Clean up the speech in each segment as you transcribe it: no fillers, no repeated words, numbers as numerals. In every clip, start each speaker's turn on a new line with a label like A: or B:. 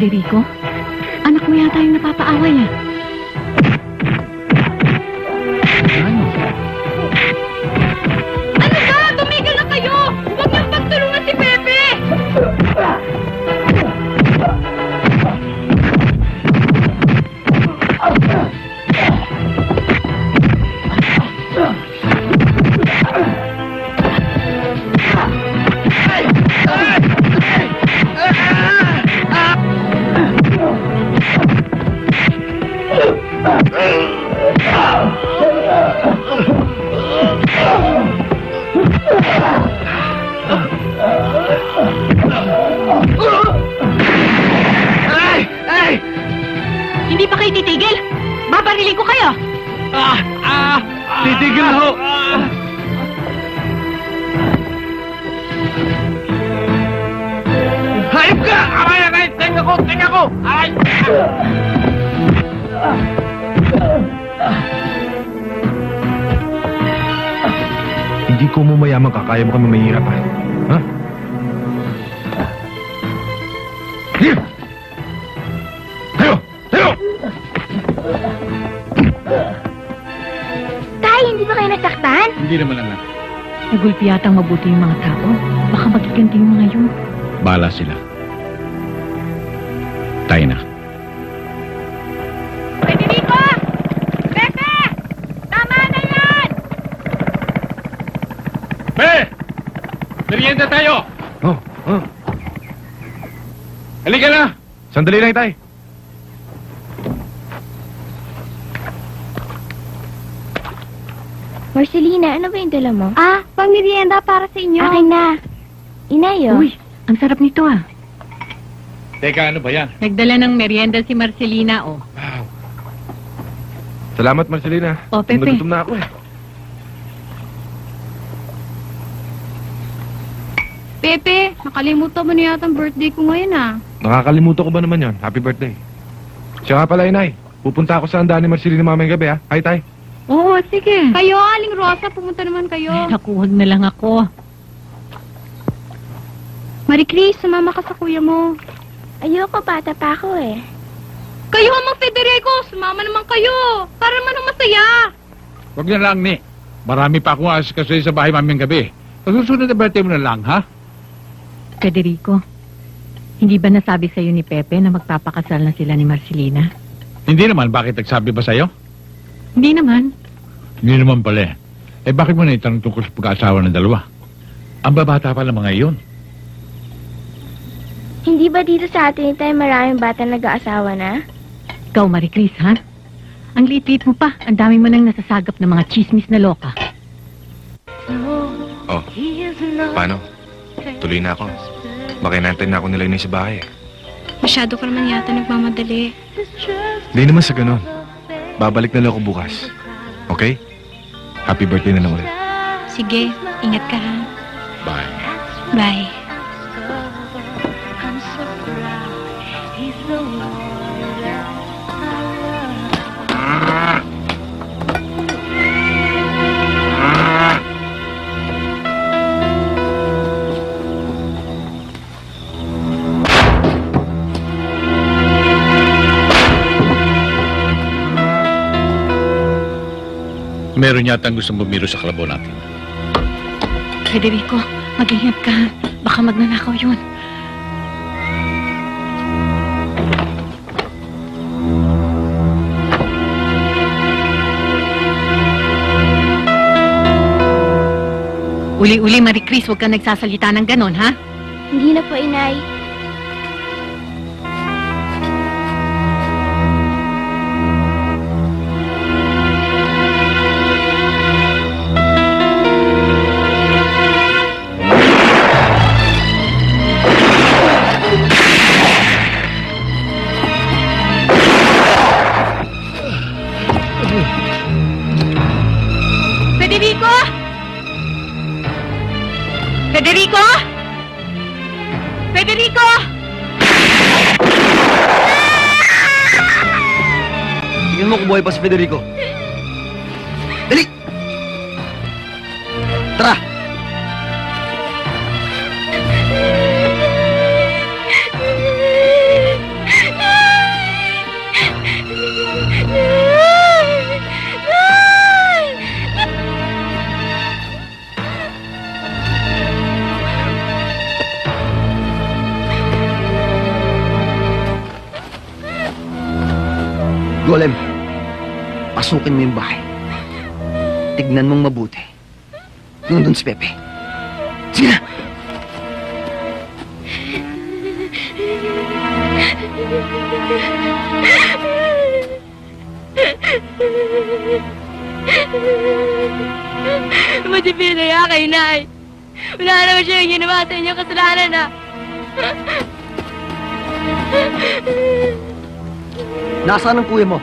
A: Federico, anak mo yata yung napapaaway ah.
B: Ano?
A: Ano ba? Tumigil na kayo! Huwag niyong pagtulungan si Pepe! Hindi pa kayo titigil? Babarilin ko kayo!
B: Titigil na ho! Hayop ka! Aray, aray! Tenga ko! Tenga ko! Aray! Hindi ko mo mayaman ka. Kaya mo kami mahirap, ha? Ha? Tayo! Tayo!
C: Tay, hindi ba kayo nasaktan?
B: Hindi naman, anak.
A: Nagulpi yatang mabuti yung mga tao. Baka magiganti yung mga yun.
B: Bala sila. Tayo na.
A: Federico! Pepe! Tama na yan!
B: Be! Merienda tayo! Oh. Halika na! Sandali lang, tay.
C: Marcelina, ano ba yung dala mo?
A: Pang-merienda para sa inyo.
C: Akin na. Inayo.
A: Uy, ang sarap nito ah.
B: Teka, ano ba yan?
A: Nagdala ng merienda si Marcelina, oh.
B: Wow. Salamat, Marcelina.
A: Oh, Pepe.
B: Nagutom na ako eh.
C: Pepe, nakalimutan mo na yata ang birthday ko ngayon ah.
B: Nakakalimutan ko ba naman yon? Happy birthday. Siya nga pala, Inay. Pupunta ako sa handaan ni Marcelina mamayang gabi, ha? Hi, tay.
A: Oo, sige.
C: Kayo, Aling Rosa, pumunta naman kayo.
A: Ay, naku, huwag na lang ako.
C: Marie Chris, sumama ka sa kuya mo. Ayoko, bata pa ako eh. Kayo, Mang Federico, sumama naman kayo. Para naman masaya.
D: Huwag na lang, ni. Marami pa akong asikasuhin sa bahay mamayang gabi. Pagsusunod na birthday mo na lang, ha?
A: Federico, hindi ba nasabi sa'yo ni Pepe na magpapakasal na sila ni Marcelina?
D: Hindi naman. Bakit nagsabi ba sa'yo?
A: Hindi naman.
D: Hindi naman pala eh. Eh, bakit mo na itanong tungkol sa pag-aasawa ng dalawa? Ang babata pa ng mga iyon.
C: Hindi ba dito sa atin tayo maraming bata nag-aasawa na?
A: Ikaw, Marie Chris, ha? Ang liit-liit mo pa. Ang dami mo nang nasasagap ng mga chismis na loka.
B: Oh, paano? Tuloy na ako. Baka inaantay na ako nila yun sa bahay eh.
C: Masyado ka naman yata nagmamadali.
B: Hindi naman sa ganun. Babalik na lang ako bukas. Okay? Happy birthday na lang ulit.
C: Sige, ingat ka ha.
B: Bye.
C: Bye.
D: Meron yata ang gustong bumiro sa kalabaw natin.
A: Federico, mag-ingat ka. Baka magnanakaw yun. Uli-uli, Marie Chris, huwag kang nagsasalita ng ganon, ha?
C: Hindi na po, inay.
A: Federico! Federico! Federico!
E: Tingnan mo kung buhay pa si Federico. Dali! Tara! Golem, pasukin mo yung bahay. Tignan mong mabuti. Nandun si Pepe. Sige na!
C: Buti pinaya kay Nay. Wala naman siya yung ginawa sa inyong kasalanan, ah.
E: Nasaan ang kuya mo?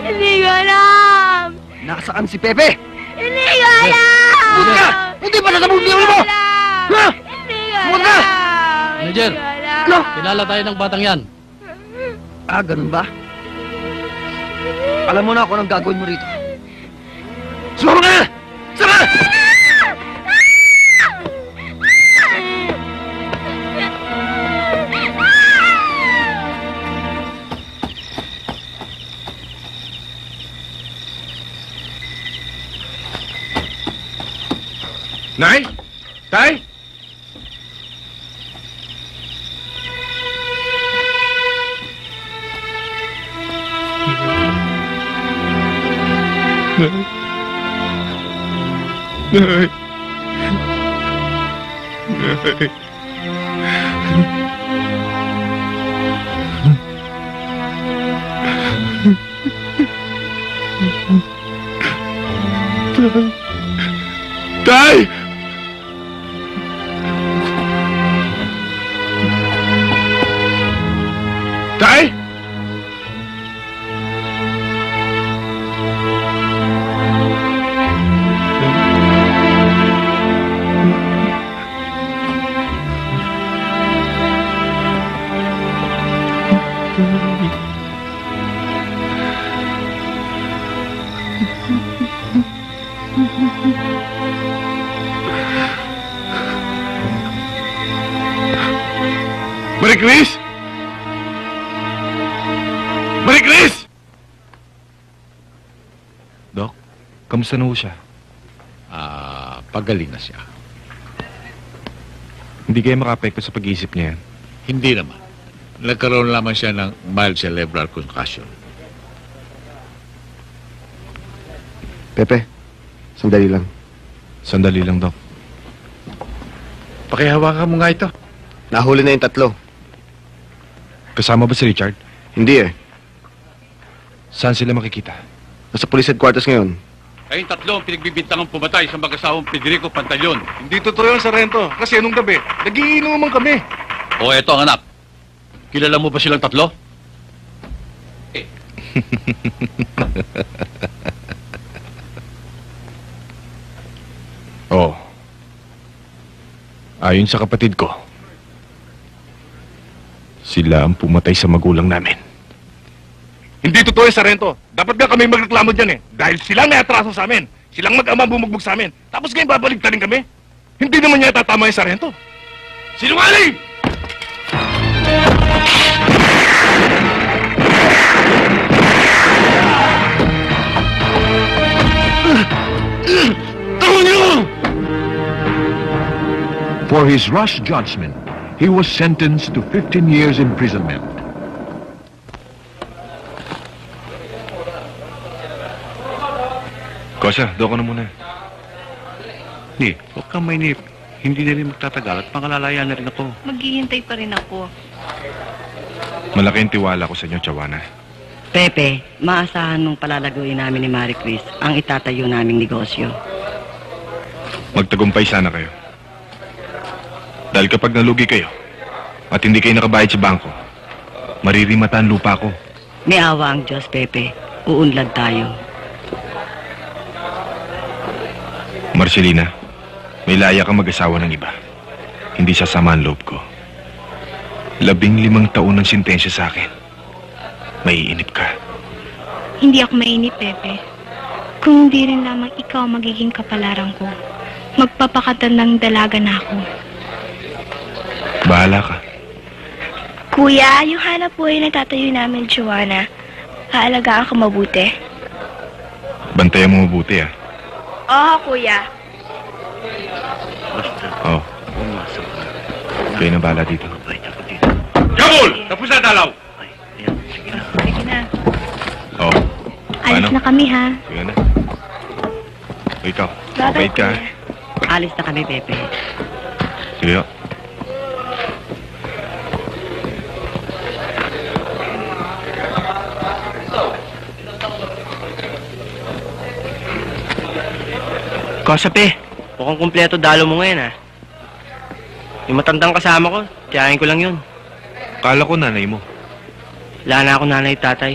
C: Hindi ko alam.
E: Nasaan si Pepe?
C: Hindi ko alam.
E: Buti ka! Buti pa nasabog niya ulo mo! Ha?
C: Hindi ko
E: Huwag ka!
C: alam.
F: Manager,
C: Hindi ko alam.
E: Ano?
F: kilala tayo ng batang yan.
E: Ah, ganun ba? Alam mo na ako anong gagawin mo rito. Sumama ka na! Sama!
B: Nay? Tay? Nay. Tay! Tay! Marie Chris? Marie Chris! Dok, kamusta na ho siya?
D: Pagaling na siya.
B: Hindi kayo makaapekto sa pag-iisip niya yan.
D: Hindi naman. Nagkaroon lamang siya ng mild cerebral concussion.
E: Pepe, sandali lang.
B: Sandali lang, Dok.
D: Pakihawakan mo nga ito.
E: Nahuli na yung tatlo.
B: Kasama ba si Richard?
E: Hindi eh.
B: Saan sila makikita?
E: Nasa police headquarters ngayon.
G: Kayong tatlo ang pinagbibintangang pumatay sa mag-asawang Federico Pantaleon.
B: Hindi totoo yun, Sarento. Kasi anong gabi, nagiinuman kami.
G: O eto ang anak. Kilala mo ba silang tatlo?
B: Oo. Ayon sa kapatid ko, sila ang pumatay sa magulang namin.
H: Hindi totoo yung Sarento. Dapat nga kami magreklamo dyan eh. Dahil silang naatraso sa amin. Silang mag-ama bumugbog sa amin. Tapos ngayon babaligtarin kami. Hindi naman niya tatama yung Sarento. Sinungaling! Taho niyo!
I: For his rash judgment, he was sentenced to 15 years imprisonment.
B: Kosya, doon ka na muna.
G: Ni, huwag kang mainip. Hindi na rin magtatagal at pangalalaya na rin ako.
C: Maghihintay pa rin ako.
B: Malaki ang tiwala ko sa inyo, Chawana.
J: Pepe, maasahan mong palalaguin namin ni Marie Chris ang itatayo naming negosyo.
B: Magtagumpay sana kayo. Dahil kapag nalugi kayo at hindi kayo nakabayad sa bangko, maririmata ang lupa ko.
J: May awa ang Diyos, Pepe. Uunlad tayo.
B: Marcelina, may laya kang mag-asawa ng iba. Hindi sasama ang loob ko. 15 taon ng sintensya sa akin. Maiinip ka.
C: Hindi ako mainip, Pepe. Kung hindi rin lamang ikaw magiging kapalaran ko, magpapakatandang dalaga na ako.
B: Bahala ka.
C: Kuya, yung hanap buhay na tatayo namin, Joanna, haalagaan ka mabuti.
B: Bantayan mo mabuti, ah.
C: Oo, kuya.
B: Oo. Kayo na bahala dito.
G: Yabol! Tapos na dalaw!
C: Sige na. Alis na kami, ha?
B: Sige na. O ikaw,
C: Bye-bye,
B: mabait ka.
C: kuya.
J: Alis na kami, Pepe.
B: Sige ho.
F: Kosape, mukhang kumpleto dalo mo ngayon, ha? Yung matandang kasama ko, tiyahin ko lang yun.
B: Kala ko nanay mo.
F: Wala na ako nanay at tatay.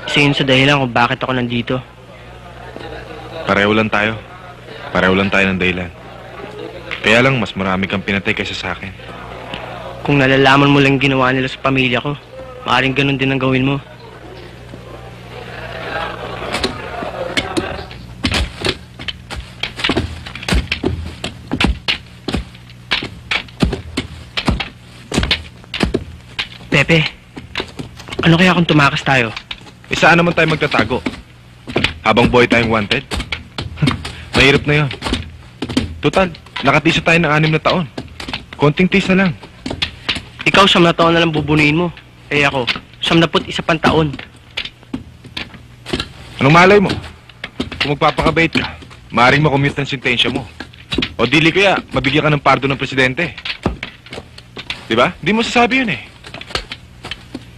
F: Isa yun sa dahilan kung bakit ako nandito.
B: Pareho lang tayo. Pareho lang tayo ng dahilan. Kaya lang, mas marami kang pinatay kaysa sa akin.
F: Kung nalalaman mo lang ginawa nila sa pamilya ko, maaaring ganun din ang gawin mo. Pepe, ano kaya kung tumakas tayo?
B: Saan naman tayo magtatago? Habang boy tayong wanted? Mahirap na yun. Total, nakatisa tayo ng 6 na taon. Konting tisa lang.
F: Ikaw, 9 na taon na lang bubuniin mo. Eh ako, 91 pang taon.
B: Anong malay mo? Kung magpapakabait ka, maaaring makommute ng sentensya mo. O dili kaya, mabigyan ka ng pardo ng presidente. Diba? Di mo sasabi yun eh.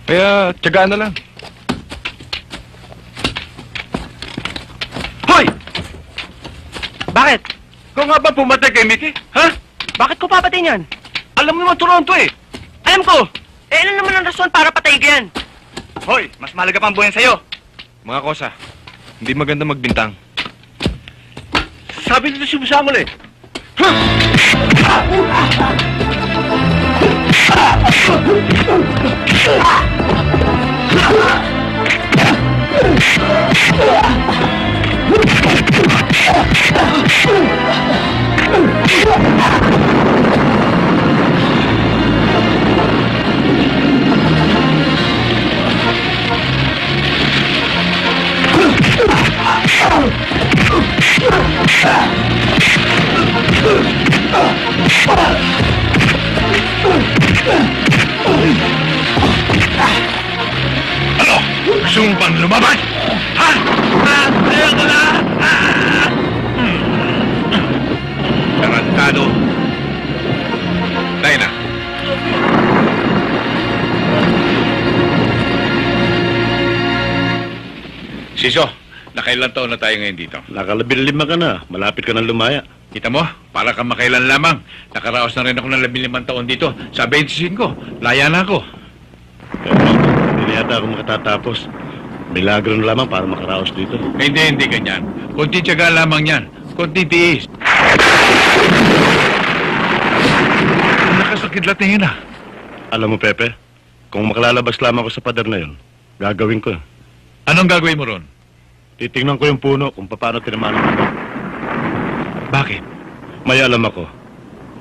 B: Kaya, tiyagaan na lang.
H: Hoy!
F: Bakit?
H: Ikaw nga ba pumatay kay Mickey? Ha?
F: Bakit ko papatay niyan?
H: Alam mo naman Toronto eh.
F: Alam ko! Eh, ano naman ang rason para patayin ka yan?
H: Hoy, mas malaga pang buhay sa'yo.
B: Mga kosa, hindi maganda magbintang.
H: Sabi nito si Busamol eh.
B: Ano? Gusto mo bang lumabas? Ha? Ayaw ka na! Tarantado. Tayo na.
D: Siso, nakailan taon na tayo ngayon dito?
G: Nakalabing 5 ka na. Malapit ka ng lumaya.
D: Kita mo, para kang makailan lamang. Nakaraos na rin ako ng 15 taon dito. Sa 25, laya na ako.
G: Pero hindi yata ako makatatapos. Milagro na lamang para makaraos dito.
D: Hindi ganyan. Kunti tiyaga lamang yan. Kunti tiis. Nakasakidlat na yun ah.
G: Alam mo, Pepe, kung makalalabas lamang ako sa pader na yun, gagawin ko.
D: Anong gagawin mo ron?
G: Titingnan ko yung puno kung paano tinamaan ng ano.
D: Bakit?
G: May alam ako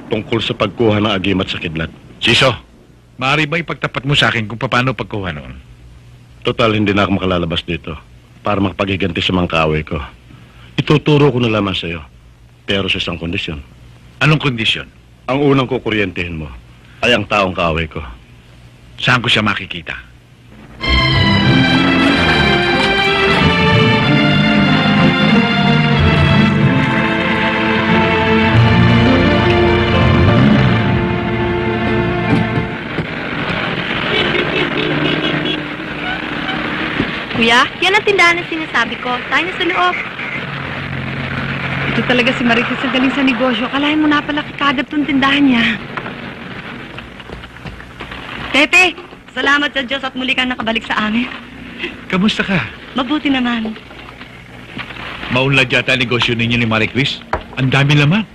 G: tungkol sa pagkuha ng agimat sa kidlat.
D: Siso, maaari ba ipagtapat mo sa akin kung paano pagkuha noon?
G: Total, hindi na ako makalalabas dito para makapaghiganti sa mga kaaway ko. Ituturo ko na lamang sa'yo, pero sa isang kondisyon.
D: Anong kondisyon?
G: Ang unang kukuryentehin mo ay ang taong kaaway ko.
D: Saan ko siya makikita?
C: Kuya, yan ang tindahan na sinasabi ko. Tayo na sa loob.
A: Ito talaga si Maricruz ang galing sa negosyo. Kalahin mo na pala kagad tong tindahan niya.
J: Pepe, salamat sa Diyos at muli kang nakabalik sa amin.
D: Kamusta ka?
J: Mabuti naman.
D: Maunlad yata ang negosyo ninyo ni Marie Chris. Ang dami naman.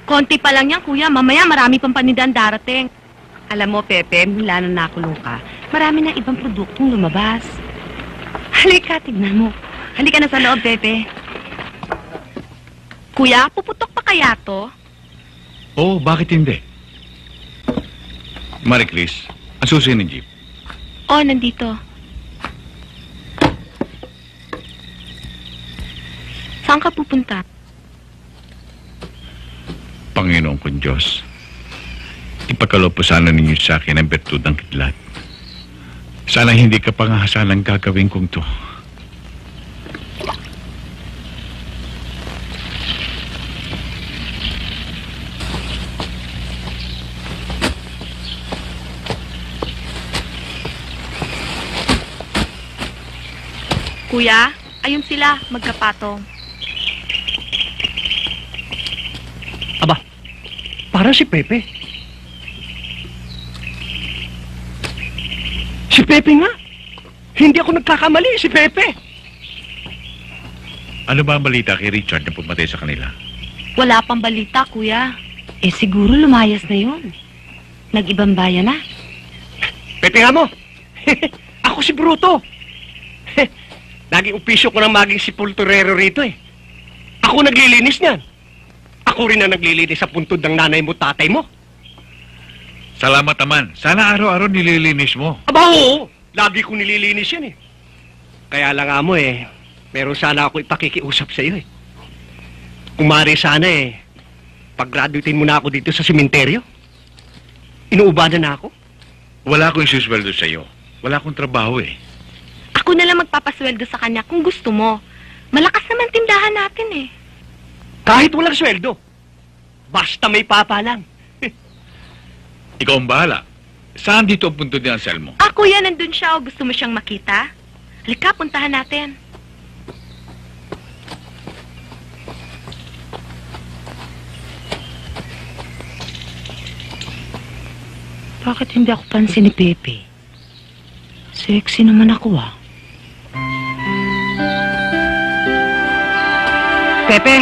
C: Konti pa lang yan, kuya. Mamaya marami pang panindang darating.
J: Alam mo, Pepe, mula nung nakulong ka, marami na ibang produktong lumabas. Halika, tignan mo. Halika na sa loob, Pepe.
C: Kuya, puputok pa kaya to?
D: Oo, bakit hindi? Marie Chris, ang susi ng jeep.
C: Oh, nandito. Saan ka pupunta?
D: Panginoon kong Diyos, ipagkaloob po sana ninyo sa akin ang bertud ng kidlat. Sana hindi ka pangahasan ang gagawin kong to.
J: Kuya, ayun sila, magkapatong.
F: Aba, para si Pepe. Si Pepe nga. Hindi ako nagkakamali, si Pepe.
D: Ano ba ang balita kay Richard na pumatay sa kanila?
J: Wala pang balita, kuya. Eh, siguro lumayas na yun. Nag-ibang bayan na.
F: Pepe nga mo. Ako si Bruto. Naging opisyo ko ng maging sepulturero rito eh. Ako naglilinis niyan. Ako rin na naglilinis sa puntod ng nanay mo, tatay mo.
D: Salamat naman. Sana araw-araw nililinis mo.
F: Aba, oo. Lagi ko nililinis yan eh. Kaya lang nga mo eh, meron sana ako ipakikiusap sa iyo eh. Kung maaari sana eh, pag-graduatein mo na ako dito sa sementeryo. Inuubanan na ako.
D: Wala akong isusweldo sa iyo. Wala akong trabaho eh.
C: Ako na lang magpapasweldo sa kanya kung gusto mo. Malakas naman tindahan natin eh.
F: Kahit walang sweldo. Basta may papa lang.
D: Ikaw ang bahala. Saan dito ang punto ni Anselmo?
C: Ah, kuya, nandun siya o gusto mo siyang makita? Halika, puntahan natin.
J: Bakit hindi ako pansin ni Pepe? Sexy naman ako ah. Pepe!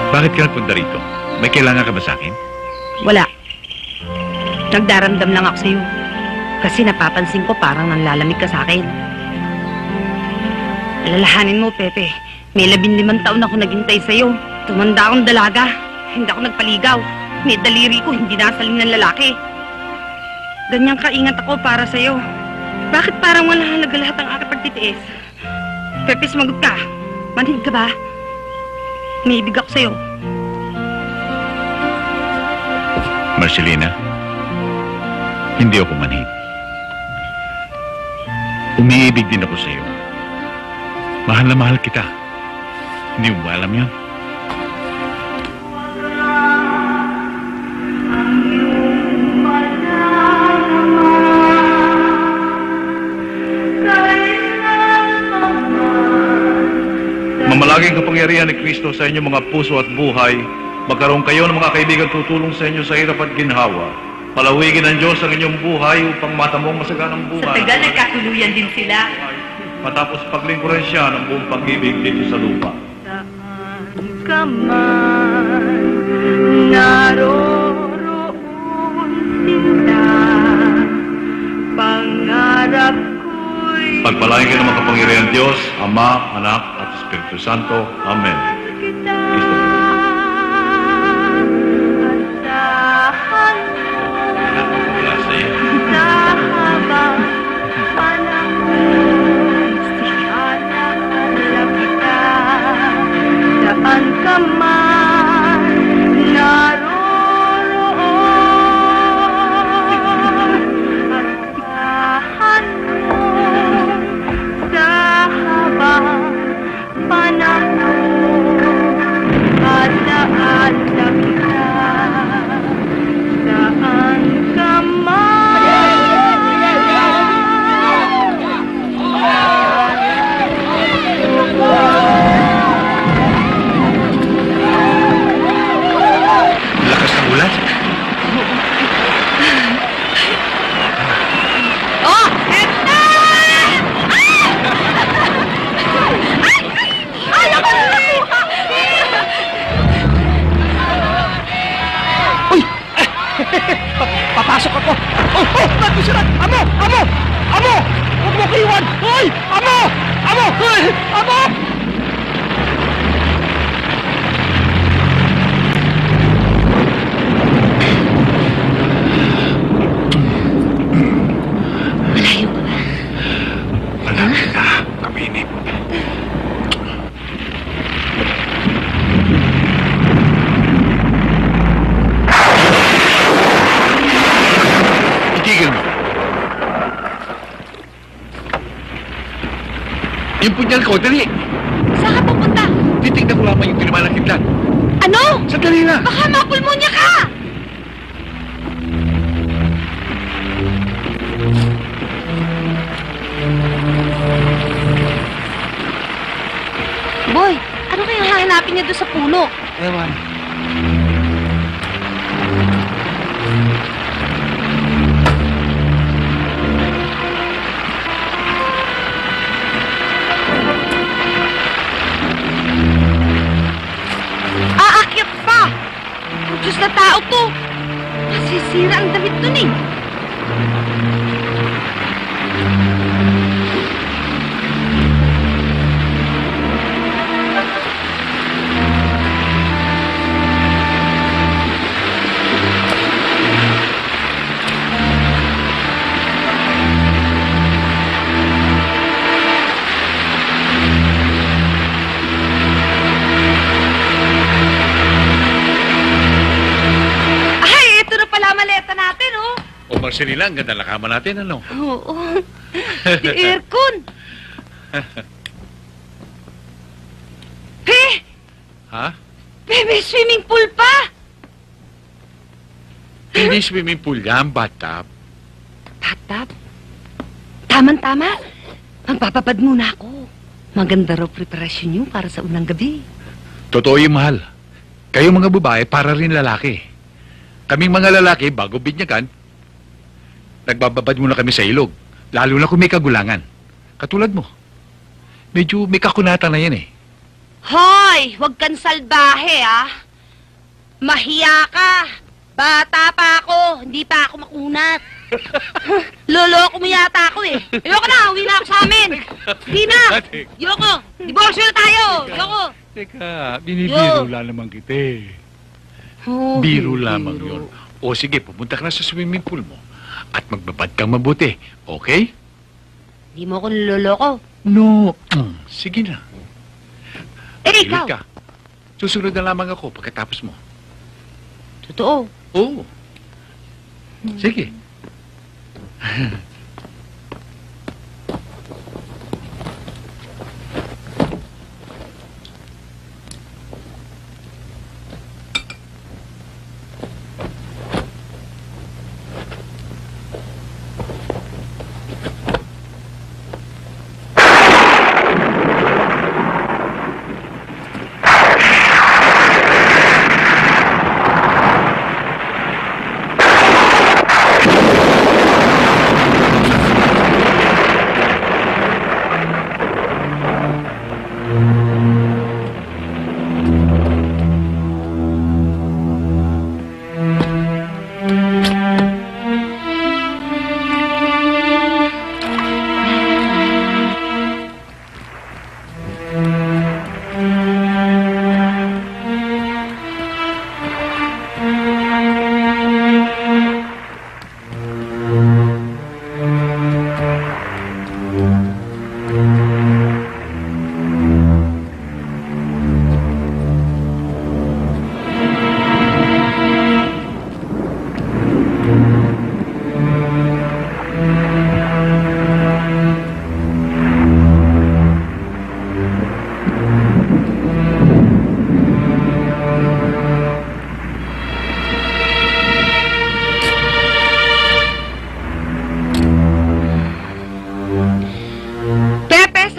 D: Bakit ka nagpunta rito? May kailangan ka ba sa akin?
J: Wala. Nagdaramdam lang ako sa'yo. Kasi napapansin ko parang nanlalamig ka sa akin. Alalahanin mo, Pepe. May 15 taon ako naghintay sa'yo. Tumanda akong dalaga. Hindi ako nagpaligaw. May daliri ko, hindi nasaling ng lalaki. Ganyang kaingat ako para sa'yo. Bakit parang wala halaga lahat ang aking pagtitiis? Pepe, sumagot ka. Manhid ka ba? May ibig ako sa'yo.
D: Marcelina, hindi ako manhid. Umiibig din ako sa'yo. Mahal na mahal kita. Hindi mo ba alam yun?
K: Mamalaging kapangyarihan ni Kristo sa inyong mga puso at buhay. Magkaroon kayo ng mga kaibigan tutulong sa inyo sa hirap at ginhawa. Palawigin ng Diyos ang inyong buhay upang matamong masaganang buhay.
J: Sa tagal, nagkatuluyan din sila.
K: Matapos paglingkuran siya ng buong pag-ibig dito sa lupa.
C: Saan ka man, naroroon sila. Pangarap ko'y
K: Pagpalain kayo ng makapangyarihan Diyos, Ama, Anak, at Espiritu Santo. Amen. Kristo.
D: Wala sa'yo.
C: sa habang panahon, alala kita, saan ka man naroroon, asahan mo sa habang panahon, alaala kita, saan ka man.
D: Lakas ng ulan.
C: Oh! Eto! Ay, ako na nakuha!
F: Uy! Papasok ako! Oh! Oh! Nagsusulat! Amo! Amo! Amo! Huwag mo kiwan! Uy! Amo! Amo! Uy! Amo!
J: Malayo ka ba?
D: Malapit na. Kaminip. Itigil mo. Yung punyal ko, dali.
C: Saan ka pupunta?
D: Titignan ko lamang yung tinaman ng kidlat.
C: Ano?
D: Sandali na.
C: Baka mapulmonya ka!
J: niya doon sa puno?
E: Ewan.
J: Aakyat pa! Diyos na tao to! Masisira ang damit nun eh.
D: Marcelina, ang ganda lakama natin, ano?
J: Oo. Di aircon.
D: Ha?
J: May swimming pool pa.
D: Hindi swimming pool yan, bathtub.
J: Bathtub? Tama-tama. Magpapapad muna ako. Maganda raw preparasyon niyo para sa unang gabi.
D: Totoo yung mahal. Kayo mga babae, para rin lalaki. Kaming mga lalaki, bago binyagan, nagbababad muna kami sa ilog. Lalo na kung may kagulangan. Katulad mo. Medyo may kakunatan na yan eh.
J: Hoy! Huwag kang salbahe, ah. Mahiya ka. Bata pa ako. Hindi pa ako makunat. Loloko mo yata ako eh. Ayoko na. Uwi na ako sa amin. Hindi na. Ayoko. Divorce na tayo. Ayoko.
D: Teka, binibiro lang naman kita eh.
J: Oh,
D: Biro lamang yun. O sige, pumunta ka na sa swimming pool mo. At magbabad kang mabuti, okay?
J: Hindi mo ako niloloko.
D: No. Sige na.
J: Eh, ikaw.
D: Ka. Susunod na lamang ako pagkatapos mo.
J: Totoo.
D: Oo. Sige.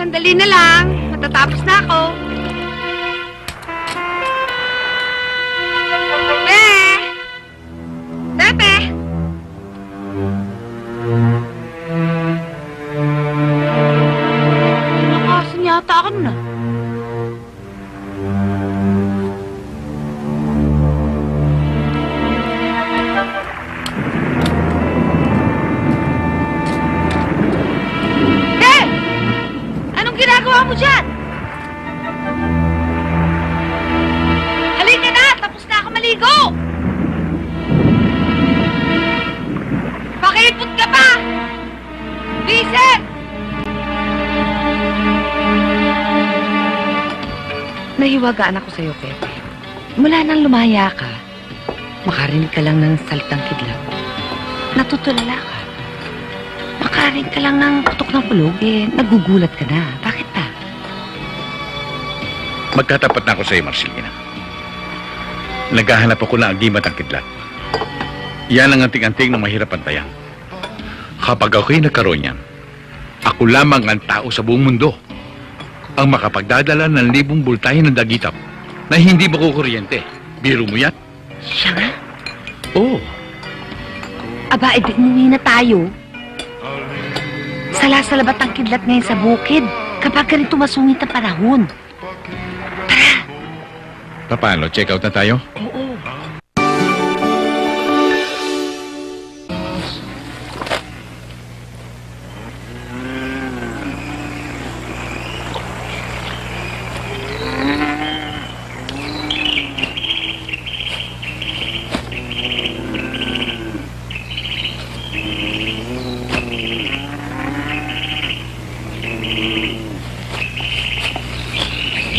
J: Sandali na lang. Matatapos na ako. Pepe! Nakasan yata ako na. Ginagawa mo dyan? Halika na! Tapos na ako maligo! Pakipot ka pa! Vincent! Nahiwagaan ako sa'yo, Pepe. Mula nang lumaya ka, makarinig ka lang ng salitang kidlat. Natutulala ka. Makarinig ka lang ng putok ng kulog, nagugulat ka na. Bakit pa?
D: Magkatapat na ako sa iyo, Marcelina. Naghahanap ako ng agimat ang kidlat. Yan ang anting-anting na mahirap antayan. Kapag ako'y nagkaroon yan, ako lamang ang tao sa buong mundo ang makapagdadala ng libong bultahin ng dagitap na hindi makukuryente. Biro mo yan?
J: Siya nga?
D: Oo.
J: Aba, edi umuwi na tayo. Salasalabat ang kidlat ngayon sa bukid kapag ganito masungit ang panahon.
D: Paano? Check out na tayo?
J: Oo.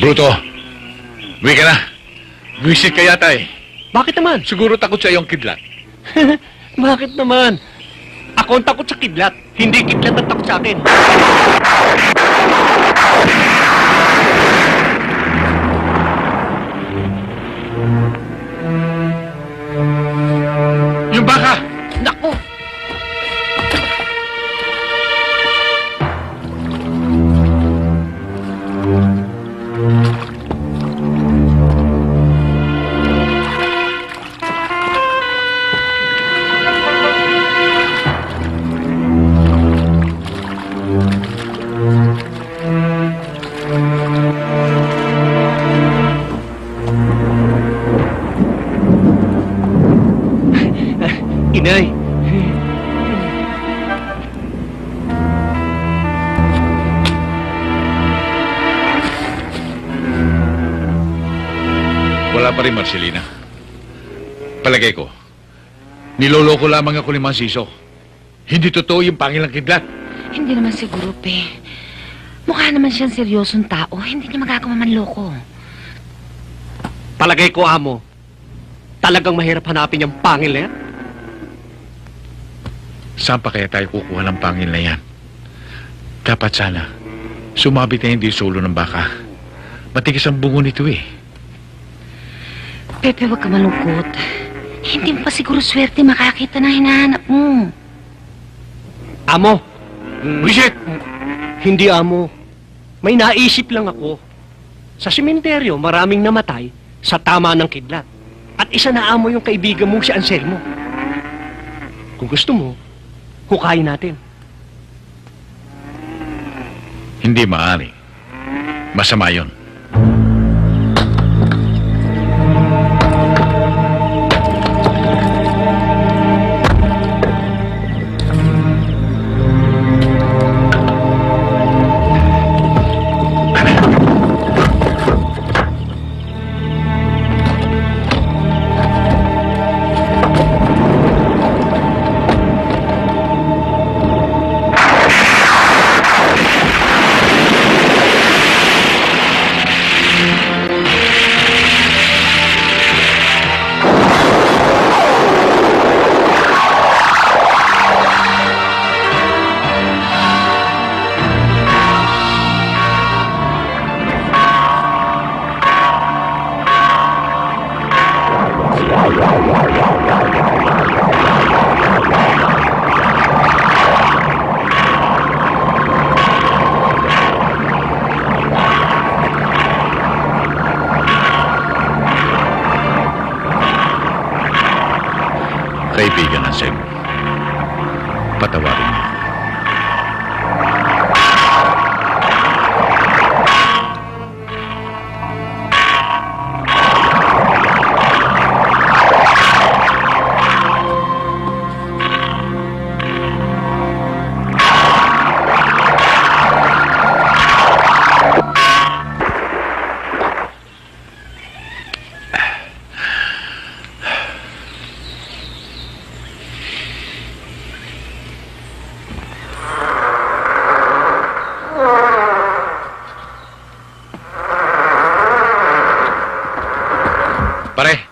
D: Bruto, uwi ka na. Visit ka yata eh.
F: Bakit naman?
D: Siguro takot sa iyong kidlat.
F: Bakit naman? Ako ang takot sa kidlat. Hindi kidlat ang takot sa akin.
D: Yung baka!
J: Naku!
F: Inay.
D: Wala pa rin, Marcelina. Palagay ko, niloloko lamang ako ni Mansiso. Hindi totoo yung pangilang kidlat.
J: Hindi naman siguro, Pe. Mukha naman siyang seryosong tao. Hindi niya magagawa manloko.
F: Palagay ko, amo. Talagang mahirap hanapin yung pangil na yan.
D: Saan pa kaya tayo kukuha ng pangil na yan? Dapat sana, sumabit na hindi solo ng baka. Matigas ang bungo nito eh.
J: Pepe, huwag ka malungkot. Hindi mo pa siguro swerte makakita ng hinahanap mo.
F: Amo. Visit! Hindi, amo. May naisip lang ako. Sa sementeryo, maraming namatay sa tama ng kidlat. At isa na amo yung kaibigan mo si Anselmo. Kung gusto mo, hukayin natin.
D: Hindi maaari. Masama yun. Kaibigan ng Sem, patawarin mo. Pare,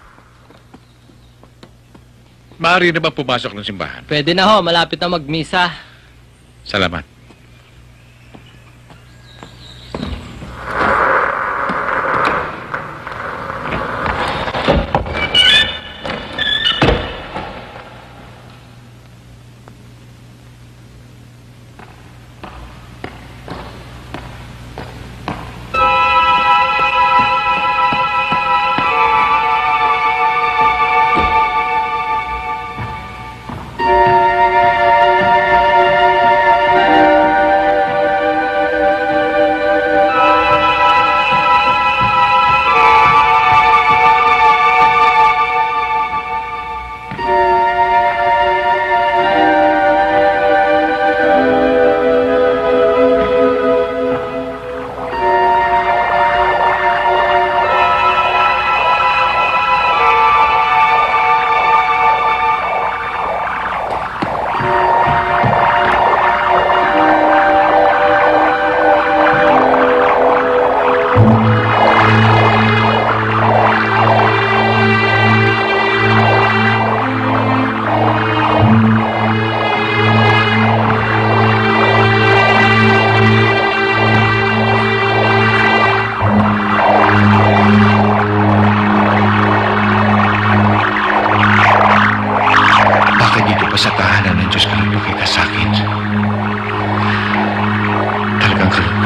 D: maaari na ba pumasok ng simbahan?
L: Pwede na ho, malapit na magmisa.
D: Salamat.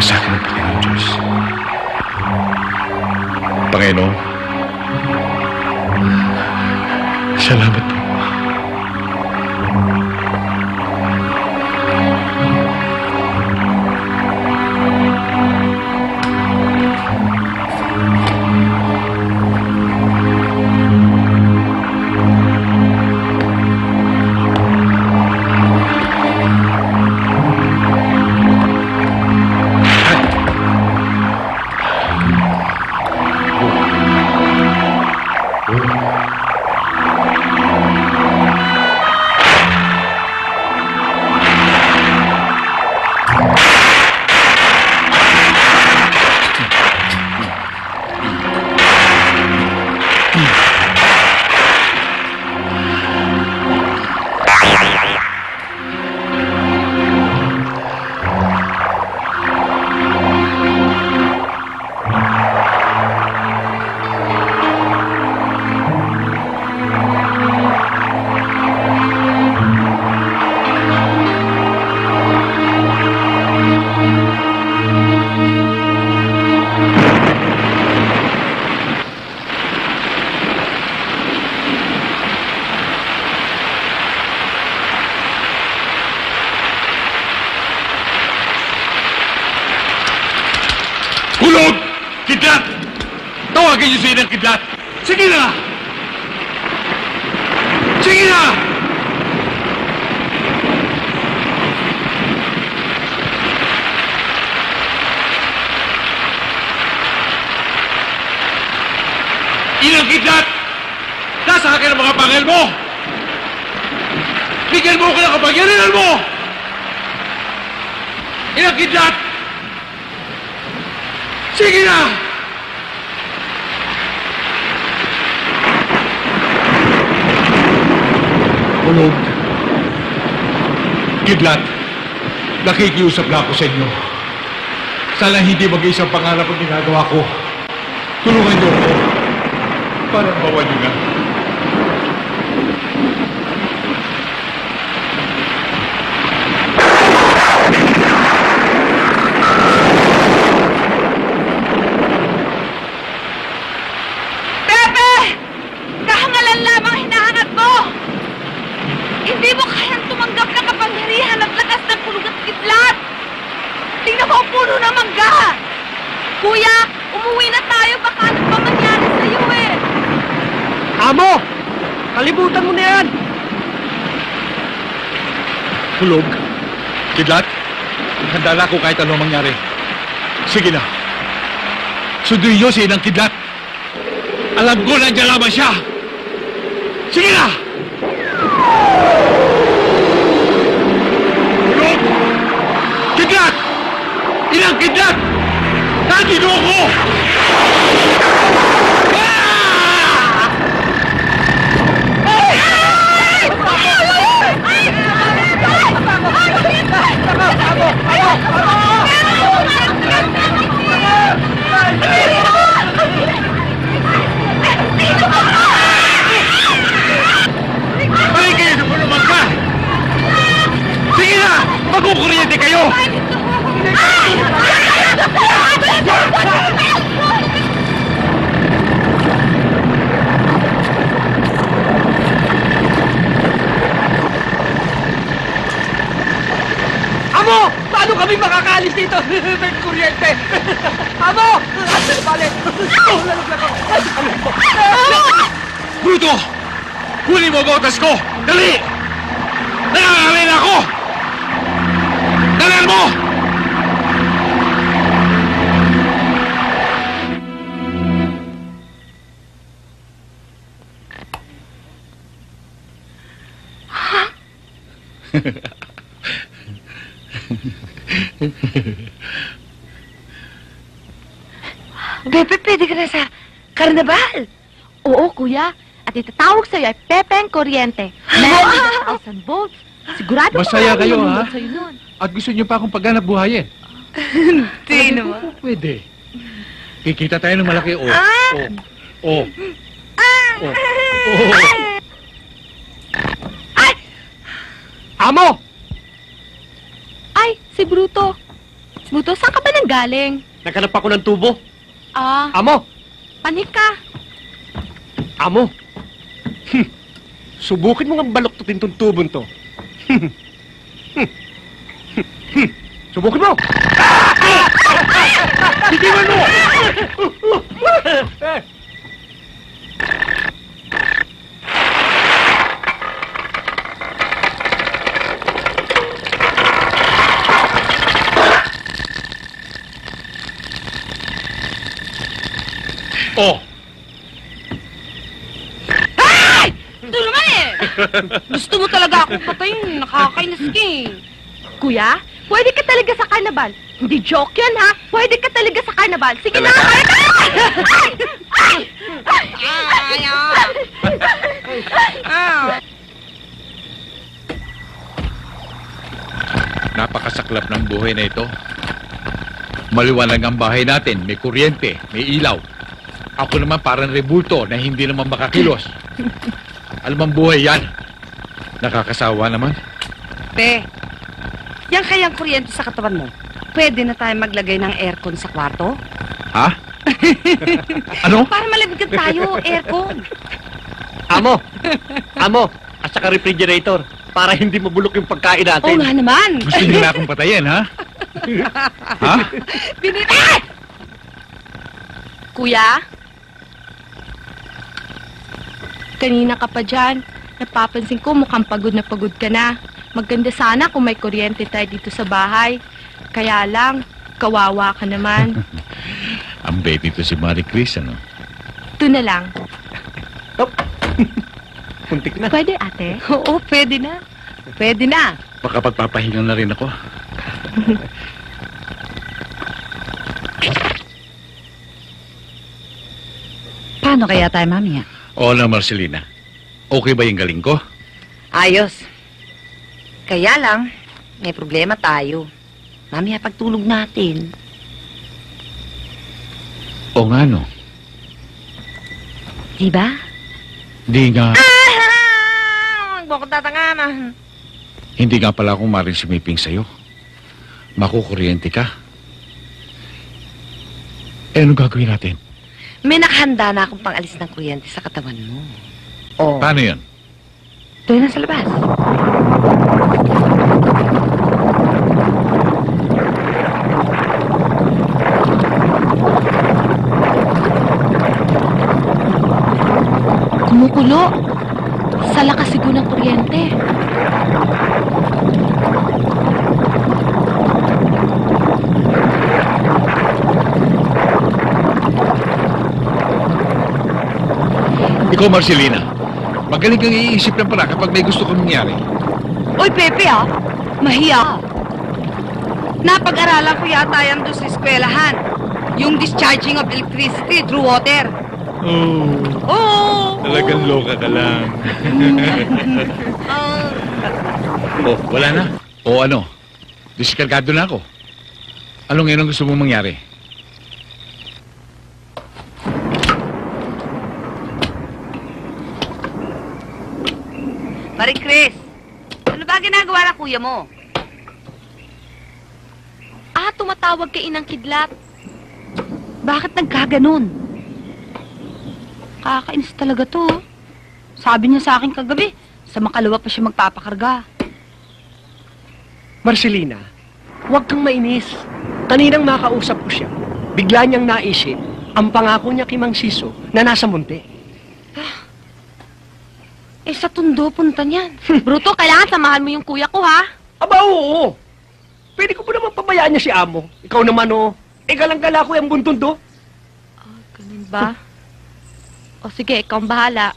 D: sa akin ng Panginoon Diyos. Panginoon, salamat po.
K: Hulog! Kidlat! Tawagin niyo si Inang Kidlat! Sige na! Sige na! Inang Kidlat! Nasa akin ang mga pangil mo! Bigyan mo ko ng kapangyarihan mo! Inang Kidlat! Sige na!
D: Hulog. Kidlat, nakikiusap na ako sa inyo. Sana hindi mag-iisang pangarap ang ginagawa ko. Tulungan niyo ako para bawan niyo na.
J: Hindi mo kayang tumanggap ng kapangyarihan at lakas ng pulog at kidlat! Tingnan mo ang puno ng mangga! Kuya, umuwi na tayo, baka ano pa mangyari sa'yo eh!
F: Amo! Kalibutan mo na yan!
D: Hulog. Kidlat, handa na ako kahit ano mangyari. Sige na. Sunduin niyo si Inang Kidlat. Alam ko nandiyan lamang siya. Sige na! Hulog! Kidlat! Inang Kidlat! Nandito ako! Balik kayo sa puno magka! Sige na! Magkukuryente kayo!
F: Amo! Paano kami makakaalis dito? May kuryente! Amo! Balik!
D: Bruto! Huli mo botas ko! Dali! Nangangalay na ako! Dalan mo!
J: Pepe, pwede ka na sa karnabal.
C: Oo, kuya. At itatawag sa'yo ay Pepe ang Kuryente. Meron 1,000 volts. Sigurado
D: Masaya kayo, ha?
C: Sa'yo nun.
D: At gusto niyo pa akong pagganap buhayin?
J: Hindi naman.
D: Pwede. Kikita tayo ng malaki. Oh. Oh. Oh. Oh.
F: Amo!
C: Ay, si Bruto. Buto, saan ka ba nanggaling?
F: Naghanap ako ng tubo.
C: Ah,
F: Amo!
C: panik ka.
F: Amo! Subukin mo nga baluktutin tong tubon to. Subukin mo! Bitiwan mo!
D: Oh!
J: Ito naman eh! Gusto mo talaga akong patayin. Nakakainis ka eh.
C: Kuya, pwede ka talaga sa karnabal. Hindi joke yan, ha? Pwede ka talaga sa karnabal. Sige na, kaya ka!
D: Napakasaklap ng buhay na ito. Maliwanag ang bahay natin, may kuryente, may ilaw. Ako naman parang rebulto na hindi naman makakilos. Alam ang buhay yan. Nakakasawa naman.
J: Pe, yan kayang kuryente sa katawan mo. Pwede na tayo maglagay ng aircon sa kwarto?
D: Ha? Ano?
J: Para malamigan tayo, aircon.
F: Amo! Amo! At saka refrigerator. Para hindi mabulok yung pagkain
J: Oo
F: natin.
J: nga naman.
D: Gusto niyo na akong patayin, ha? Ha?
J: Binita!
C: Kuya? Kanina ka pa dyan. Napapansin ko mukhang pagod na pagod ka na. Maganda sana kung may kuryente tayo dito sa bahay. Kaya lang, kawawa ka naman.
D: Ang baby ko si Marie Chris, ano?
C: Ito na lang.
F: Puntik na.
C: Pwede, ate?
J: Oo, pwede na. Pwede na.
D: Baka pagpapahinga na rin ako.
J: Paano kaya tayo, mami?
D: Oo na, Marcelina. Okay ba yung galing ko?
J: Ayos. Kaya lang, may problema tayo. Mami, pagtulog natin.
D: Oo nga, no?
J: Diba?
D: Di nga.
J: Huwag mo akong tatanganan.
D: Hindi nga pala akong maring sumiping sa'yo. Makukuryente ka. Eh, ano gagawin natin?
J: May nakahanda na akong pang-alis ng kuryente sa katawan mo. Oh.
D: Paano yun?
J: Doon na sa labas.
C: Kumukulo. Sa lakas siguro ng kuryente.
D: Ikaw, Marcelina, magaling kang iisip ng pala kapag may gusto kang mangyari.
J: Uy, Pepe, mahiya. Napag-aralan ko yata yan doon sa eskwelahan. Yung discharging of electricity through water. Oo.
D: Talagang loka ka lang. Oh, wala na. O ano? Diskargado na ako. Ano ngayon ang gusto mong mangyari?
J: Marie Chris, ano ba ginagawa ng kuya mo?
C: Tumatawag kay Inang Kidlat.
J: Bakit nagkaganon? Kakainis talaga to. Sabi niya sa akin kagabi, sa makalawa pa siya magpapakarga.
F: Marcelina, huwag kang mainis. Kaninang makausap ko siya, bigla niyang naisip ang pangako niya kay Mang Siso na nasa munti.
J: Sa tundo punta niyan.
C: Bruto, kailangan samahan mo yung kuya ko, ha?
F: Aba, oo. Pwede ko ba naman pabayaan niya si Amo? Ikaw naman, galang-gala ko yung buntundo.
C: Ganun ba? O sige, ikaw ang bahala.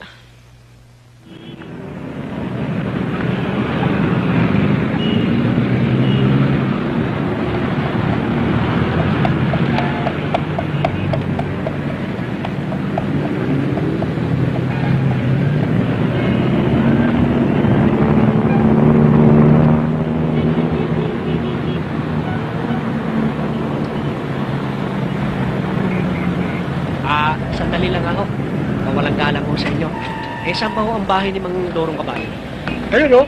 F: Sandali lang ako. Mawalang galang ko sa inyo. Saan pa ho ang bahay ni Mang Dorong Kabayo? Ayun,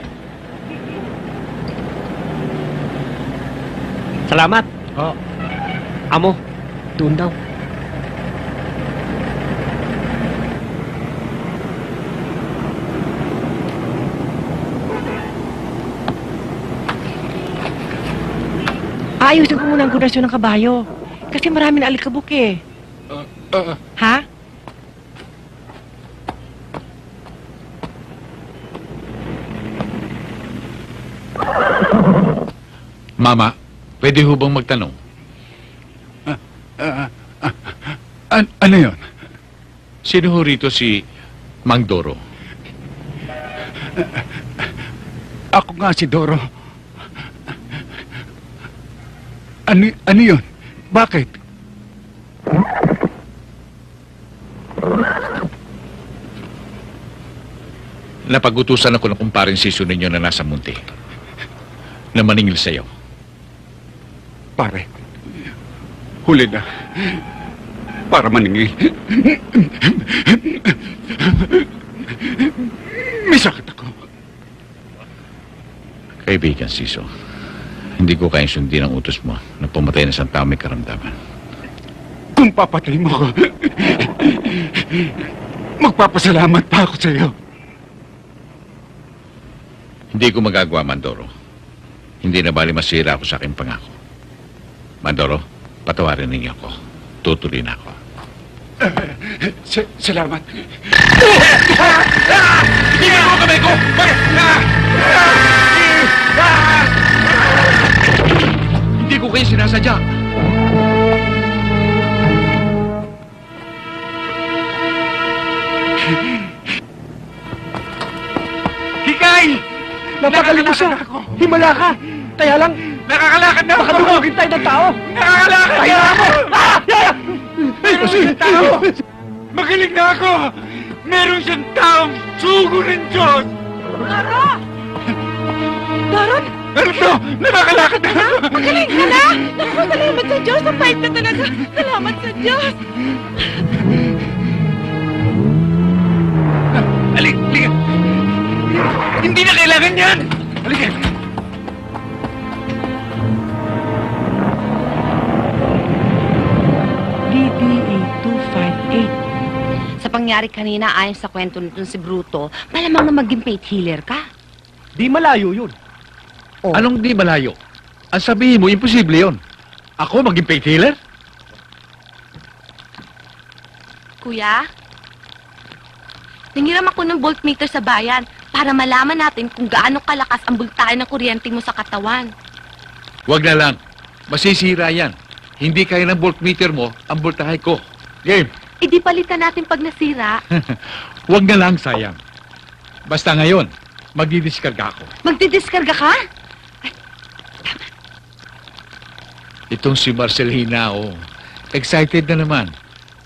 F: Salamat. Amo, doon daw.
M: Ayusin ko muna ang gudasyon ng kabayo. Kasi marami na alikabok eh. Ha?
D: Mama, pwede ho bang magtanong?
N: Ano yun?
D: Sino ho rito si Mang Doro?
N: Ako nga si Doro. Ano yun? Bakit?
D: Napag-utusan ako ng kumparing siso ninyo na nasa munti. Na maningil sa'yo.
N: Pare, huli na. Para maningil. May sakit ako.
D: Kaibigan, Siso. Hindi ko kayang sundin ang utos mo na pumatay na isang tao may karamdaman.
N: Kung papatay mo ko, magpapasalamat pa ako sa iyo.
D: Hindi ko magagawa, Mandoro. Hindi na bali masira ako sa aking pangako. Mandoro, patawarin ninyo ako. Tutuloy na ako.
N: Salamat.
H: Hindi mo kamay ko!
D: Hindi ko kayo sinasadya.
N: Hikay! Napagaling mo siya. Himala ka. Kaya lang,
H: Nakakalakad na
N: baka dumugin tayo ng tao.
H: Nakakalakad
N: Kaya
H: na
N: ako.
H: Meron siyang tao! Magaling na ako! Meron siyang taong sugo ng Diyos!
M: Doro! Doron!
H: Ano to? Nakakalakad na ako!
M: Magaling ka na! Naku, salamat sa Diyos. Ang bait na talaga. Salamat sa Diyos.
H: Halika! Hindi na kailangan yan! Halika!
M: DDA 258.
J: Sa pangyari kanina, ayon sa kwento nito si Bruto, malamang na maging faith healer ka.
F: Di malayo yun.
J: Oh.
D: Anong di malayo? Ang sabihin mo, imposible yon. Ako maging faith healer?
C: Kuya, nangiram ako ng voltmeter sa bayan para malaman natin kung gaano kalakas ang bultahe ng kuryente mo sa katawan.
D: Huwag na lang. Masisira yan. Hindi kaya ng voltmeter mo ang voltahe ko. Game.
C: Di palitan natin pag nasira.
D: Huwag na lang, sayang. Basta ngayon, magdidiskarga ako.
J: Magdidiskarga ka?
D: Itong si Marcelina, oh. Excited na naman.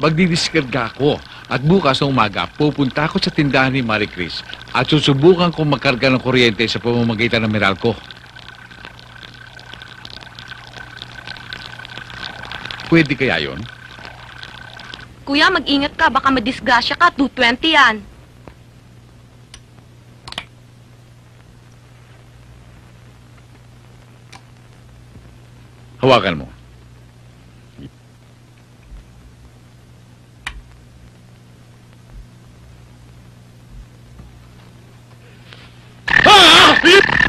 D: Magdidiskarga ako. At bukas ng umaga, pupunta ako sa tindahan ni Marie Chris at susubukan kong magkarga ng kuryente sa pamamagitan ng Meralco. Pwede kaya yon?
C: Kuya, mag-ingat ka. Baka madisgrasya ka. 220 yan.
D: Hawakan mo.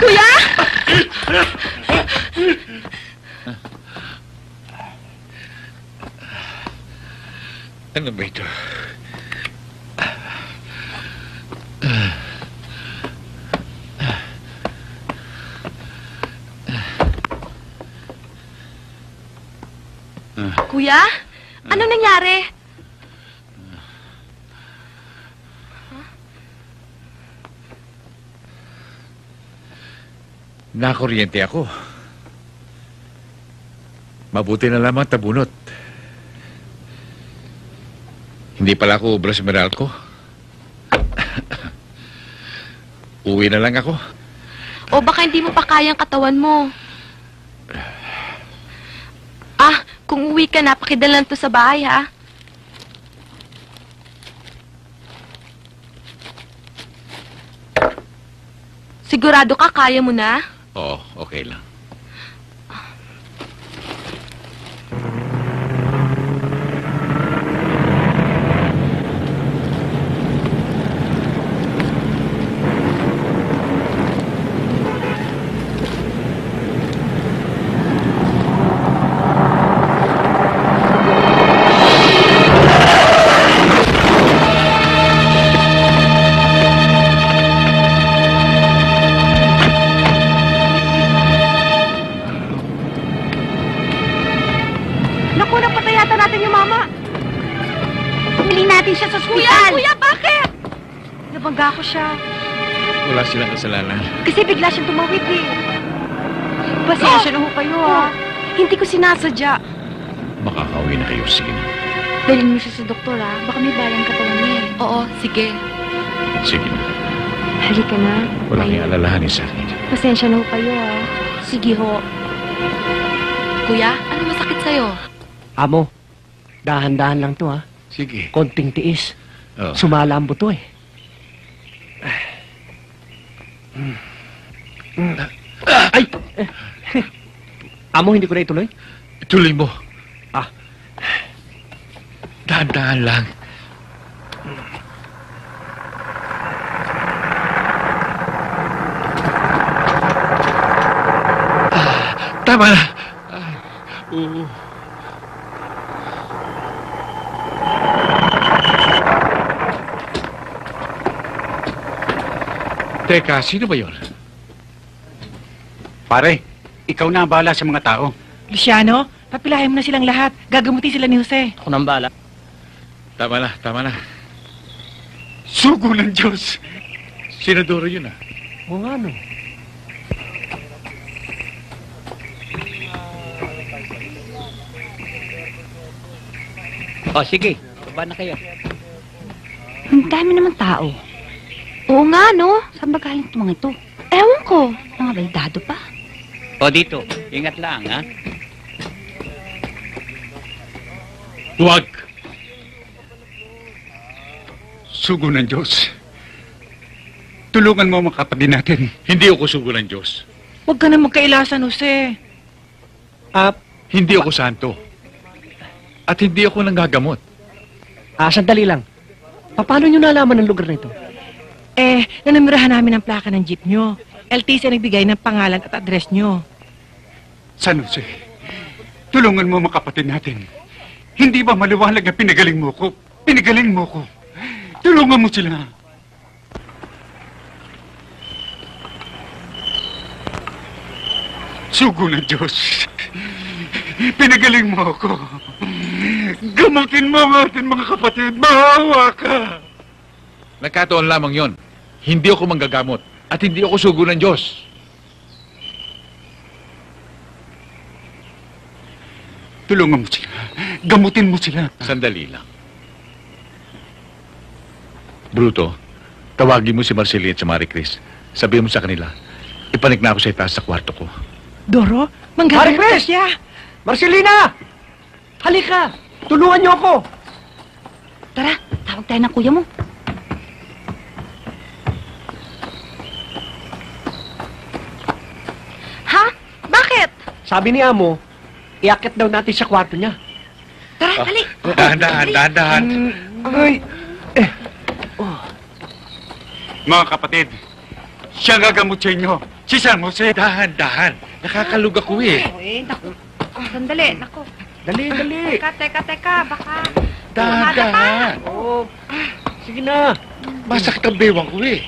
C: Kuya!
D: Ano ba ito?
C: Kuya? Ano nangyari?
D: Nakuryente ako. Mabuti na lamang tabunot. Hindi pala ako ubra sa Meralco. Uwi na lang ako.
C: O baka hindi mo pa kayang katawan mo. Kung uwi ka na, pakidalan to sa bahay, ha? Sigurado ka, kaya mo na?
D: Oo, okay lang.
J: Makita natin yung mama. Bili natin siya sa ospital. Kuya, bakit? Nabangga ko siya.
D: Wala silang kasalanan.
J: Kasi bigla siyang tumawid eh. Pasensya na ho kayo Hindi ko sinasadya.
D: Makakauwi na kayo. Sige na.
J: Dalhin mo siya sa doktor Baka may bayang katawan niya eh.
C: Oo, sige.
D: Sige na.
J: Halika na.
D: Walang ialalahanin sa akin.
J: Pasensya na ho kayo Sige ho.
C: Kuya, ano masakit sa'yo?
F: Amo, dahan-dahan lang to
D: Sige.
F: Konting tiis.
D: Oh.
F: Sumala ang buto eh. Ay! Amo, hindi ko na ituloy?
D: Ituloy mo.
F: Ah.
D: Dahan-dahan lang. Tama na. Oo. Teka, sino ba yun?
O: Pare, ikaw na ang bahala sa mga tao.
M: Luciano, papilahin mo na silang lahat. Gagamutin sila ni Jose.
L: Ako nang bala.
D: Tama na, tama na.
O: Sugo ng Diyos.
D: Sinadoro yun
F: Oo nga no.
L: O, sige. Baba na kayo.
J: Ang dami naman tao. Oo nga, no? Saan ba galing itong mga ito? Ewan ko. Mga baldado pa.
L: O, dito. Ingat lang, ha?
O: Huwag. Sugo ng Diyos. Tulungan mo ang mga kapatid natin.
D: Hindi ako sugo ng Diyos.
M: Huwag ka na magkailasan, Jose.
D: Hindi ako santo. At hindi ako nanggagamot.
F: Sandali lang. Paano nyo nalaman ang lugar na ito?
M: Nanamirahan namin ang plaka ng jeep nyo. LTC ang nagbigay ng pangalan at address nyo.
O: San Jose, tulungan mo ang mga kapatid natin. Hindi ba maliwanag na pinagaling mo ko? Pinagaling mo ko. Tulungan mo sila. Sugo ng Diyos. Pinagaling mo ako. Gamatin mo ang ating mga kapatid. Maawa ka.
D: Nagkataon lamang yon. Hindi ako manggagamot. At hindi ako sugo ng Diyos.
O: Tulungan mo sila. Gamutin mo sila.
D: Sandali lang. Bruto, tawagin mo si Marceline at si Marie Chris. Sabihin mo sa kanila, ipanik na ako sa itaas sa kwarto ko.
M: Doro, manggagamot ka siya.
F: Marcelina! Halika! Tulungan niyo ako!
J: Tara, tawag tayo ng kuya mo. Ha? Bakit?
F: Sabi ni Amo, iakit daw natin sa kwarto niya.
J: Tara, dali.
D: Dahan-dahan.
F: Ay!
O: Mga kapatid, siya gagamot sa inyo. Si San Jose.
D: Dahan-dahan. Nakakalug ako eh.
J: Naku. Sandali, naku.
F: Dali.
J: Teka, baka.
D: Dahan-dahan.
F: Oo. Sige na.
D: Masakit ang bewang ko eh.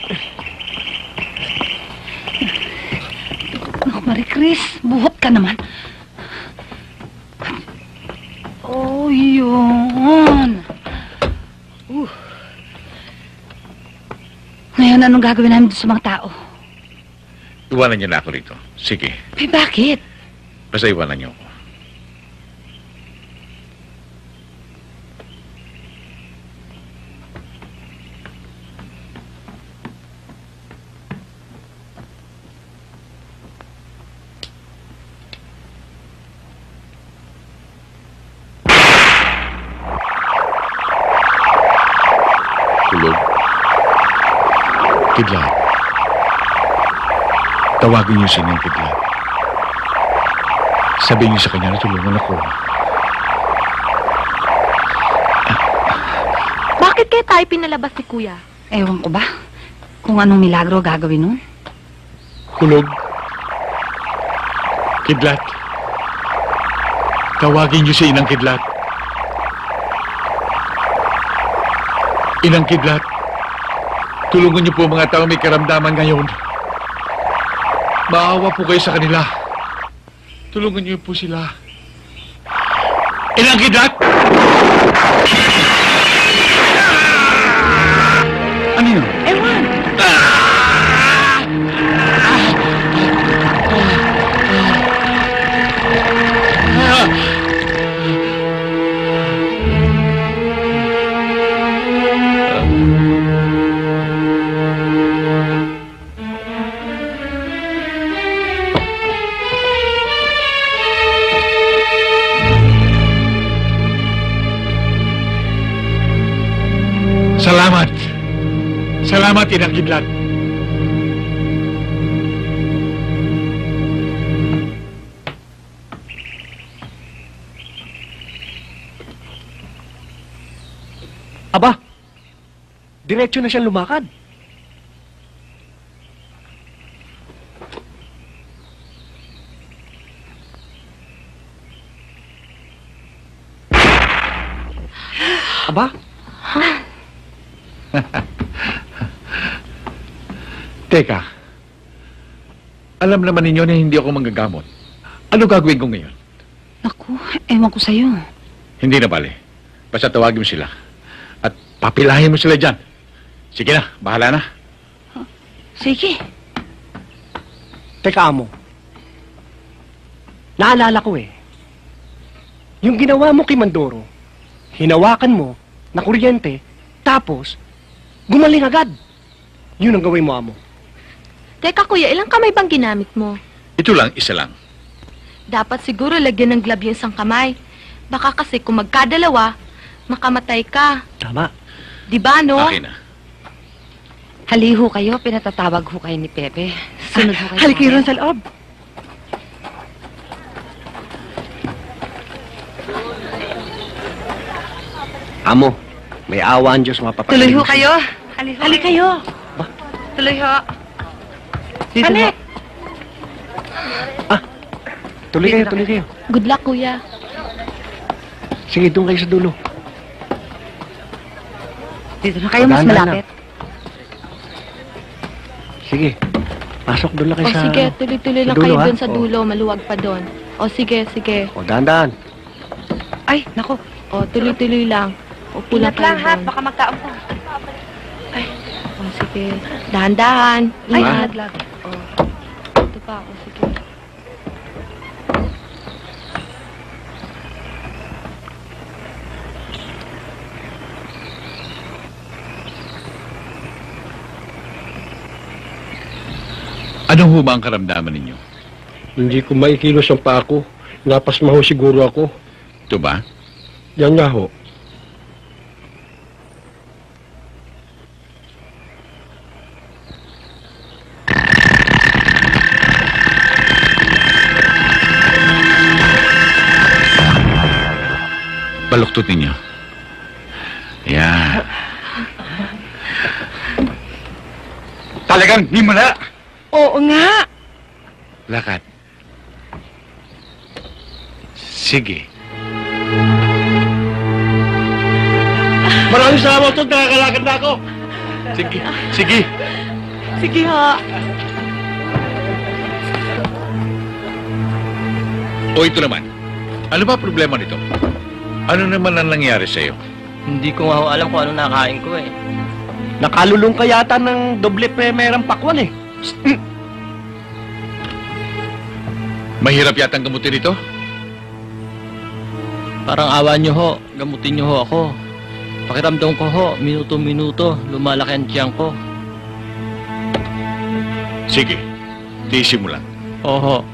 J: Naku, Marie Chris, buhot ka naman. Oh, yun. Ngayon, anong gagawin namin sa mga tao?
D: Iwanan niyo na ako rito. Sige.
J: Bakit?
D: Basta iwanan niyo ako. Tulog. Kidlat. Tawagin niyo si Neng Kidlat. Sabihin niyo sa kanya na tulungan ako.
C: Bakit kaya tayo pinalabas ni Kuya?
J: Ewan ko ba? Kung anong milagro gagawin nun?
D: Kulog. Kidlat. Tawagin niyo si Inang Kidlat. Inang Kidlat. Tulungan niyo po mga tao may karamdaman ngayon. Maawa po kayo sa kanila. Tulungan niyo po sila. Inang Kidlat! Ano yun?
M: Ewan.
D: Salamat. Salamat, Inang Kidlat.
F: Aba, diretso na siyang lumakad. Aba?
D: Teka. Alam naman ninyo na hindi ako manggagamot. Ano gagawin ko ngayon?
J: Naku, ewan ko sa'yo.
D: Hindi na bale. Basta tawagin mo sila. At papilahin mo sila dyan. Sige na, bahala na.
J: Sige.
F: Teka, Amo. Naalala ko yung ginawa mo kay Mandoro, hinawakan mo na kuryente, tapos gumaling agad. Yun ang gawin mo, Amo.
C: Teka kuya, ilang kamay bang ginamit mo?
D: Ito lang, isa lang.
C: Dapat siguro lagyan ng glove yung isang kamay. Baka kasi kung magkadalawa, makamatay ka.
F: Tama.
C: Di ba, no?
D: Akin na.
J: Haliho kayo, pinatatawag ho kayo ni Pepe. Sunod ho kayo.
M: Halika ron sa loob.
F: Amo, may awa ang Diyos mapapagaling.
J: Tuloy ho
F: mo
J: kayo.
F: siya.
J: Halika kayo. Tuloy ho.
F: Dito
J: Halik.
F: Tuloy kayo, tuloy kayo.
C: Good luck, kuya.
F: Sige, doon kayo sa dulo.
J: Dito na kayo, mas
F: Dahan-dahan
J: malapit.
F: Sige, pasok doon lang kayo
C: O
F: sa...
C: sige, tuloy-tuloy
F: sa
C: lang
F: dulo,
C: kayo
F: ha?
C: doon sa dulo. Maluwag pa doon. O sige, sige.
F: O, dahan-dahan.
J: Ay, naku.
C: O, tuloy-tuloy lang. Upo lang
J: Ingat
C: kayo
J: lang ha,
C: doon.
J: baka magkaampo.
C: O sige. Dahan-dahan.
J: Ay,
C: Ingat.
J: naglag.
C: O. Ito pa. O sige.
D: Ano ho ba ang karamdaman ninyo?
F: Hindi ko maikilos ang paa ko. Napasma ho siguro ako.
D: Ito ba?
F: Yan nga ho.
D: Baluktot ninyo. Yan.
O: Talagang himala.
M: Oo nga.
D: Lakad. Sige.
F: Maraming salamat ito. Nakakalakad na ako.
D: Sige. Sige.
M: Sige ha.
D: O ito naman. Ano ba problema nito? Ano naman ang nangyari sa'yo?
L: Hindi ko nga ho alam kung ano nakain ko eh.
F: Nakalulong ka yata ng doble premerang pakwan eh.
D: Mahirap yata ang gamutin ito?
L: Parang awa nyo ho, gamutin nyo ho ako. Pakiramdam ko ho, minuto-minuto, lumalaki ang tiyan ko.
D: Sige. Tiisin mo lang.
L: Oho.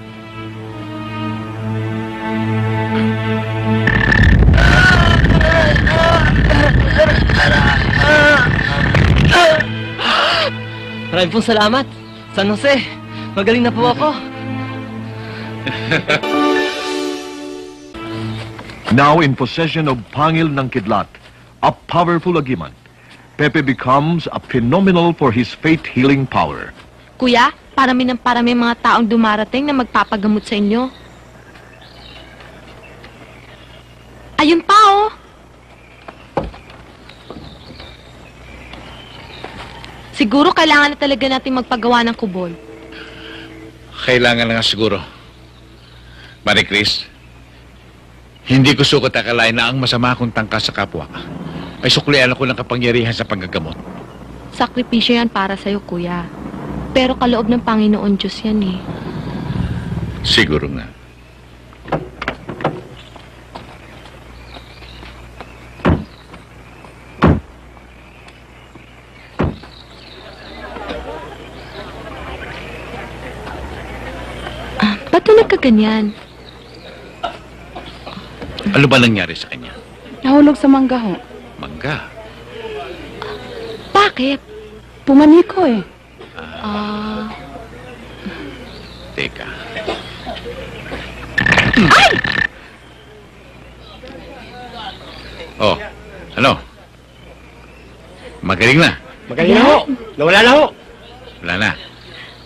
L: Maraming pong salamat. San Jose, magaling na po ako.
I: Now in possession of Pangil ng Kidlat, a powerful agiman, Pepe becomes a phenomenal for his faith-healing power.
C: Kuya, parami ng parami mga taong dumarating na magpapagamot sa inyo. Ayun pa, oh. Siguro kailangan na talaga natin magpagawa ng kubol.
D: Kailangan na nga siguro. Marie Chris, Hindi ko sukat akalain na ang masama kong tangka sa kapwa ay suklian ako ng kapangyarihan sa panggagamot.
C: Sakripisyo yan para sa'yo, kuya. Pero kaloob ng Panginoon Diyos yan eh.
D: Siguro nga.
C: Ba't to nagkaganyan?
D: Ano ba nangyari sa kanya?
P: Nahulog sa mangga ho.
D: Mangga?
C: Bakit?
P: Pumani ko eh.
D: Teka.
C: Ay!
D: Oh, ano? Magaling na.
F: Magaling na ho. Nawala na ho.
D: Wala na.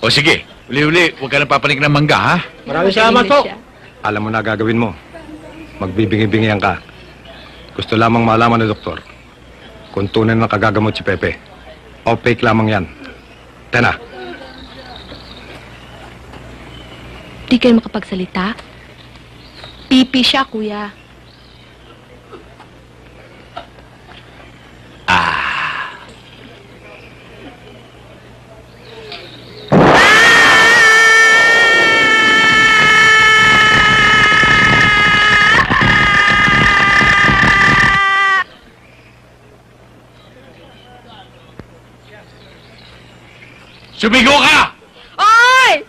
D: O sige, uli-uli, huwag ka na papanik ng mangga, ha?
F: Maraming salamat po.
Q: Alam mo na gagawin mo. Magbibingi-bingihan ka. Gusto lamang malaman ng doktor kung tunay na kagagamot si Pepe. O fake lamang yan. Tena.
C: Di kayo makapagsalita? Pipi siya, kuya.
D: Sumigo ka!
C: Oy!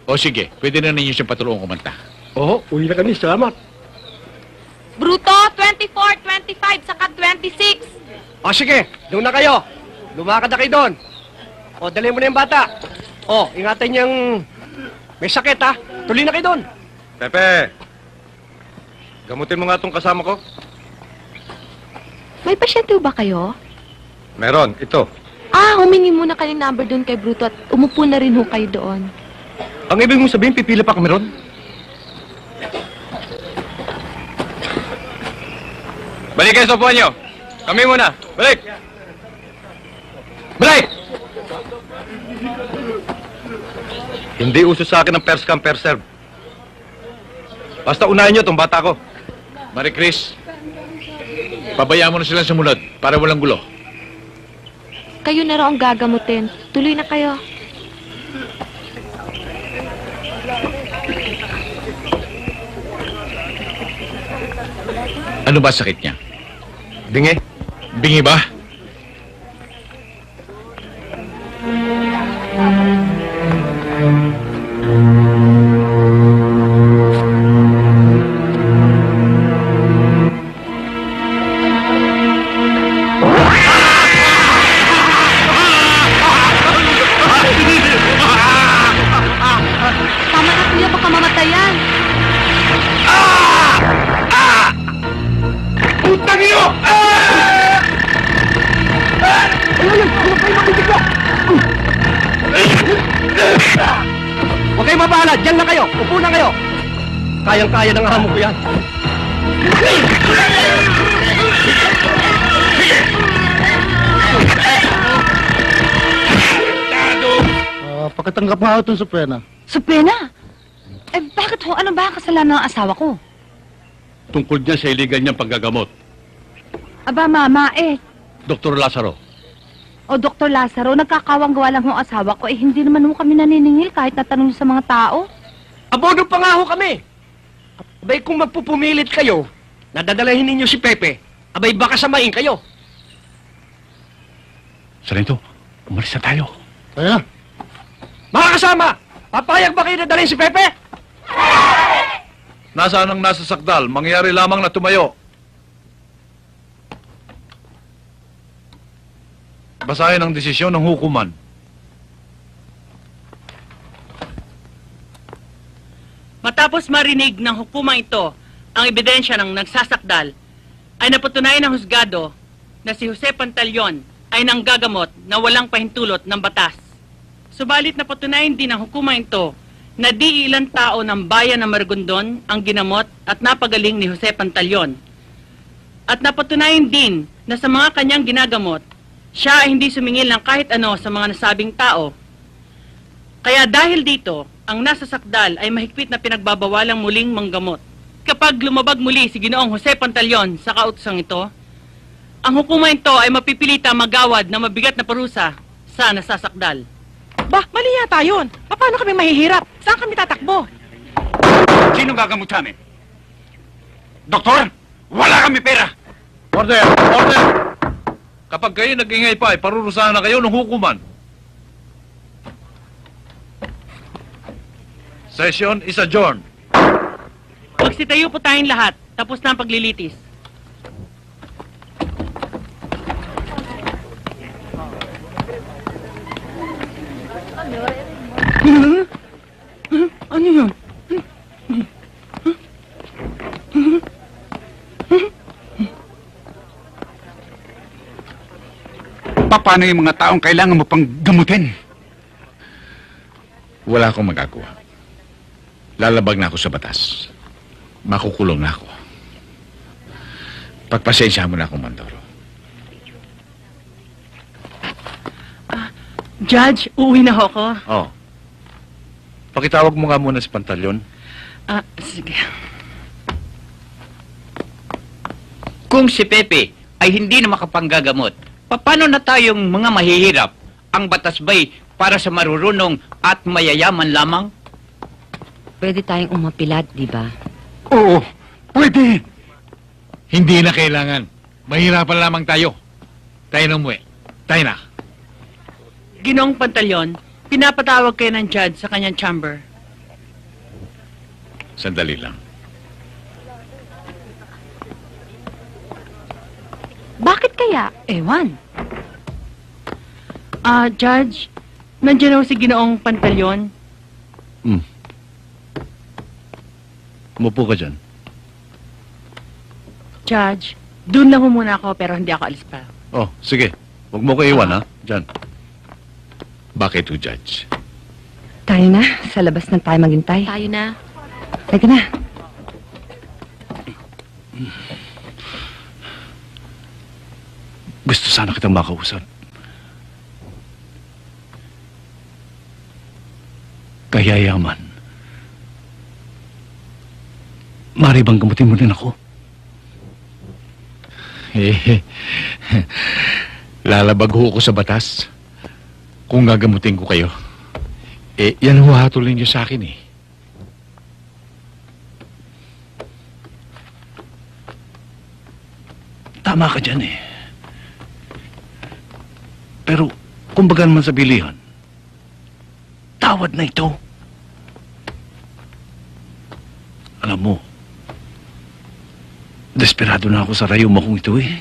D: O sige, pwede na ninyo siyang patulungan kumanta.
F: Oo, uwi na kami. Salamat.
C: Bruto, 24, 25, saka 26.
F: O sige, doon na kayo. Lumakad na kayo doon. O, dali mo na yung bata. O, ingatan niyang may sakit ha. Tuloy na kayo doon.
Q: Pepe! Gamutin mo nga itong kasama ko.
C: May pasyente ba kayo?
Q: Meron, ito.
C: Humingi muna kayo ng number doon kay Bruto at umupo na rin ho kayo doon.
Q: Ang ibig mong sabihin, pipila pa kami ron? Balik kayo sa upuan nyo. Kami muna. Balik! Balik! Hindi uso sa akin ang first come, first serve. Basta unahin nyo itong bata ko.
D: Marie Chris, pabayaan mo na silang sumunod para walang gulo.
C: Kayo na raw ang gagamutin. Tuloy na kayo.
D: Ano ba sakit niya?
Q: Bingi.
D: Bingi ba?
C: Tama na, kuya. Baka mamatayan.
N: Putang iyo!
F: Huwag kayo mabahala. Diyan na kayo. Upo na kayo. Kayang-kaya ng amo ko yan.
R: Pakitanggap nga ako itong Suprena.
P: Supena? Eh, bakit ho? Ano ba ang kasalanan ng asawa ko?
G: Tungkol niya sa iligal niyang paggagamot.
P: Aba, mama,
G: Dr. Lazaro.
P: O Dr. Lazaro, nagkakawang-gawa lang ho ang asawa ko. Hindi naman ho kami naniningil kahit natanong sa mga tao.
F: Abono pa nga ho kami. Abay, kung magpupumilit kayo, nadadalahin ninyo si Pepe, abay, baka samain kayo.
D: Sarento, umalis na tayo.
R: Kaya?
F: Mga kasama, papayag ba kayo na dalhin si Pepe?
K: Nasaan ang nasa sakdal? Mangyari lamang na tumayo. Basahin ang desisyon ng hukuman.
J: Matapos marinig ng hukumang ito ang ebidensya ng nagsasakdal, ay napatunayan ng husgado na si Jose Pantaleon ay nanggagamot na walang pahintulot ng batas. Subalit napatunayan din ng hukumang ito na di ilang tao ng bayan ng Maragondon ang ginamot at napagaling ni Jose Pantaleon. At napatunayan din na sa mga kanyang ginagamot, siya ay hindi sumingil ng kahit ano sa mga nasabing tao. Kaya dahil dito, ang nasa sakdal ay mahigpit na pinagbabawalang muling manggamot.
S: kapag lumabag muli si Ginoong Jose Pantaleon sa kautosang ito, ang hukuman ito ay mapipilita magawad na mabigat na parusa sa nasasakdal.
M: Ba, mali yata yun. Paano kami mahihirap? Saan kami tatakbo?
O: Sino gagamot sa amin? Doktor, wala kami pera.
K: Order! Order! Kapag kayo nag-ingay pa, parurusahan na kayo ng hukuman. Session is adjourned.
S: Magsitayo po tayong lahat. Tapos na ang paglilitis.
M: Ano yun?
O: Paano yung mga taong kailangan mo pang gamutin?
D: Wala akong magagawa. Lalabag na ako sa batas. Makukulong na ako. Pagpasensya mo na akong Mandoro.
S: Judge, uuwi na ho ako.
K: Oh. Pakitawag mo nga muna si Pantaleon.
S: Sige.
T: Kung si Pepe ay hindi na makapanggagamot, paano na tayong mga mahihirap? Ang batas ba'y para sa marurunong at mayayaman lamang?
U: Pwede tayong umapilat, di ba?
O: Oo, pwede.
D: Hindi na kailangan. Mahirapan lamang tayo. Tayo na umuwi. Tayo na.
S: Ginoong Pantaleon, pinapatawag kayo ng judge sa kanyang chamber.
D: Sandali lang.
P: Bakit kaya? Ewan.
S: Judge, nandiyan ho si Ginoong Pantaleon.
K: Umupo ka dyan.
S: Judge, doon lang ho muna ako pero hindi ako alis pa.
K: Oh, sige. Huwag mo ko iwan, ha? Dyan.
D: Bakit ho, Judge?
U: Tayo na. Sa labas na tayo maghintay.
C: Tayo na.
U: Teka na.
K: Gusto sana kitang makausap. Kayayaman. Mari bang gamutin mo din ako?
D: Lalabag ho ako sa batas. Kung gagamutin ko kayo. Yan ho hatulin niyo sa akin eh.
K: Tama ka dyan eh. Pero, kumbaga naman sa bilihan, tawad na ito. Alam mo, desperado na ako sa rayuma kong ito eh.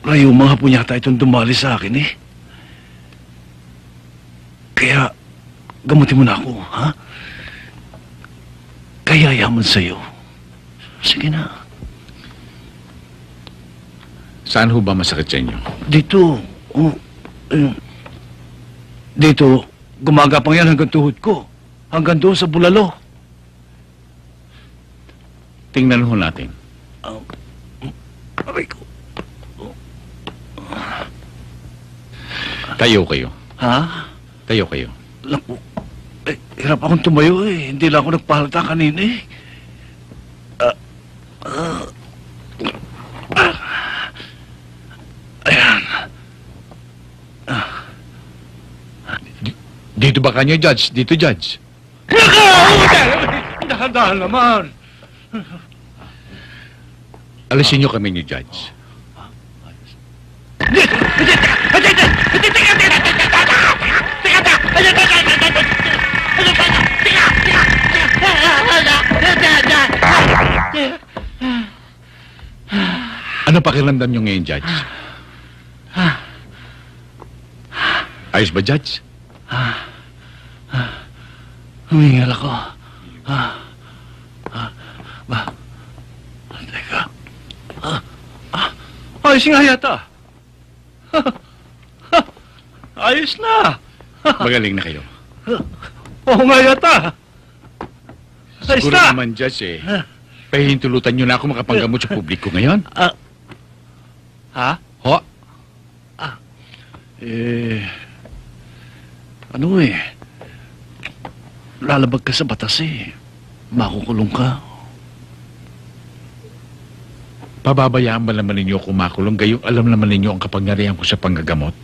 K: Rayuma po yata itong dumali sa akin eh. Kaya, gamutin mo na ako, ha? Kaya yaman sa'yo. Sige na.
D: Saan ho ba masakit sa inyo?
K: Dito. Dito, gumagapang yan hanggang tuhod ko. Hanggang doon sa bulalo.
D: Tingnan ho natin.
K: Aray ko.
D: Tayo kayo.
K: Ha?
D: Tayo kayo.
K: Naku, hirap akong tumayo eh. Hindi lang ako nagpahalata kanina eh. Ayan.
D: Dito ba kanyo, Judge? Dito, Judge.
K: Dahan-dahan naman.
D: Alisin niyo kami ni Judge. Ano pakiramdam niyo ngayon, Judge? Ayos ba, Judge?
K: Humingal ako. Teka. Ayos nga yata. Ayos na.
D: Magaling na kayo.
K: Oo nga yata. Ayos
D: Siguro
K: na.
D: naman, Judge, eh. Pahihintulutan niyo na ako makapanggamot sa publiko ngayon.
K: Ha?
D: Ho?
K: Ano eh. Lalabag ka sa batas eh.
H: makukulong ka.
D: Pababayaan ba naman ninyo ako makulong? Gayong alam naman ninyo ang kapangyarihan ko sa panggagamot.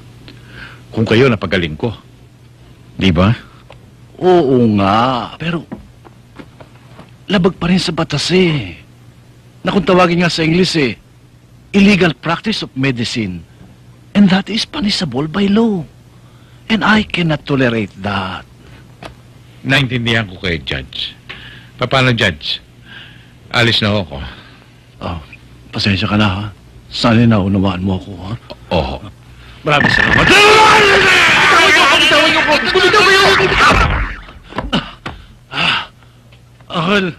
D: Kung kayo napagaling ko. Di ba?
H: Oo nga, pero labag pa rin sa batas eh. Na kung tawagin nga sa English eh, illegal practice of medicine. And that is punishable by law. And I cannot tolerate that.
D: Naintindihan ko kayo, Judge. Paano, Judge? Alis na ako.
H: Oh, pasensya ka na, ha? Sana naunawaan mo ako, ha?
D: Oo.
H: Maraming salamat. Akal,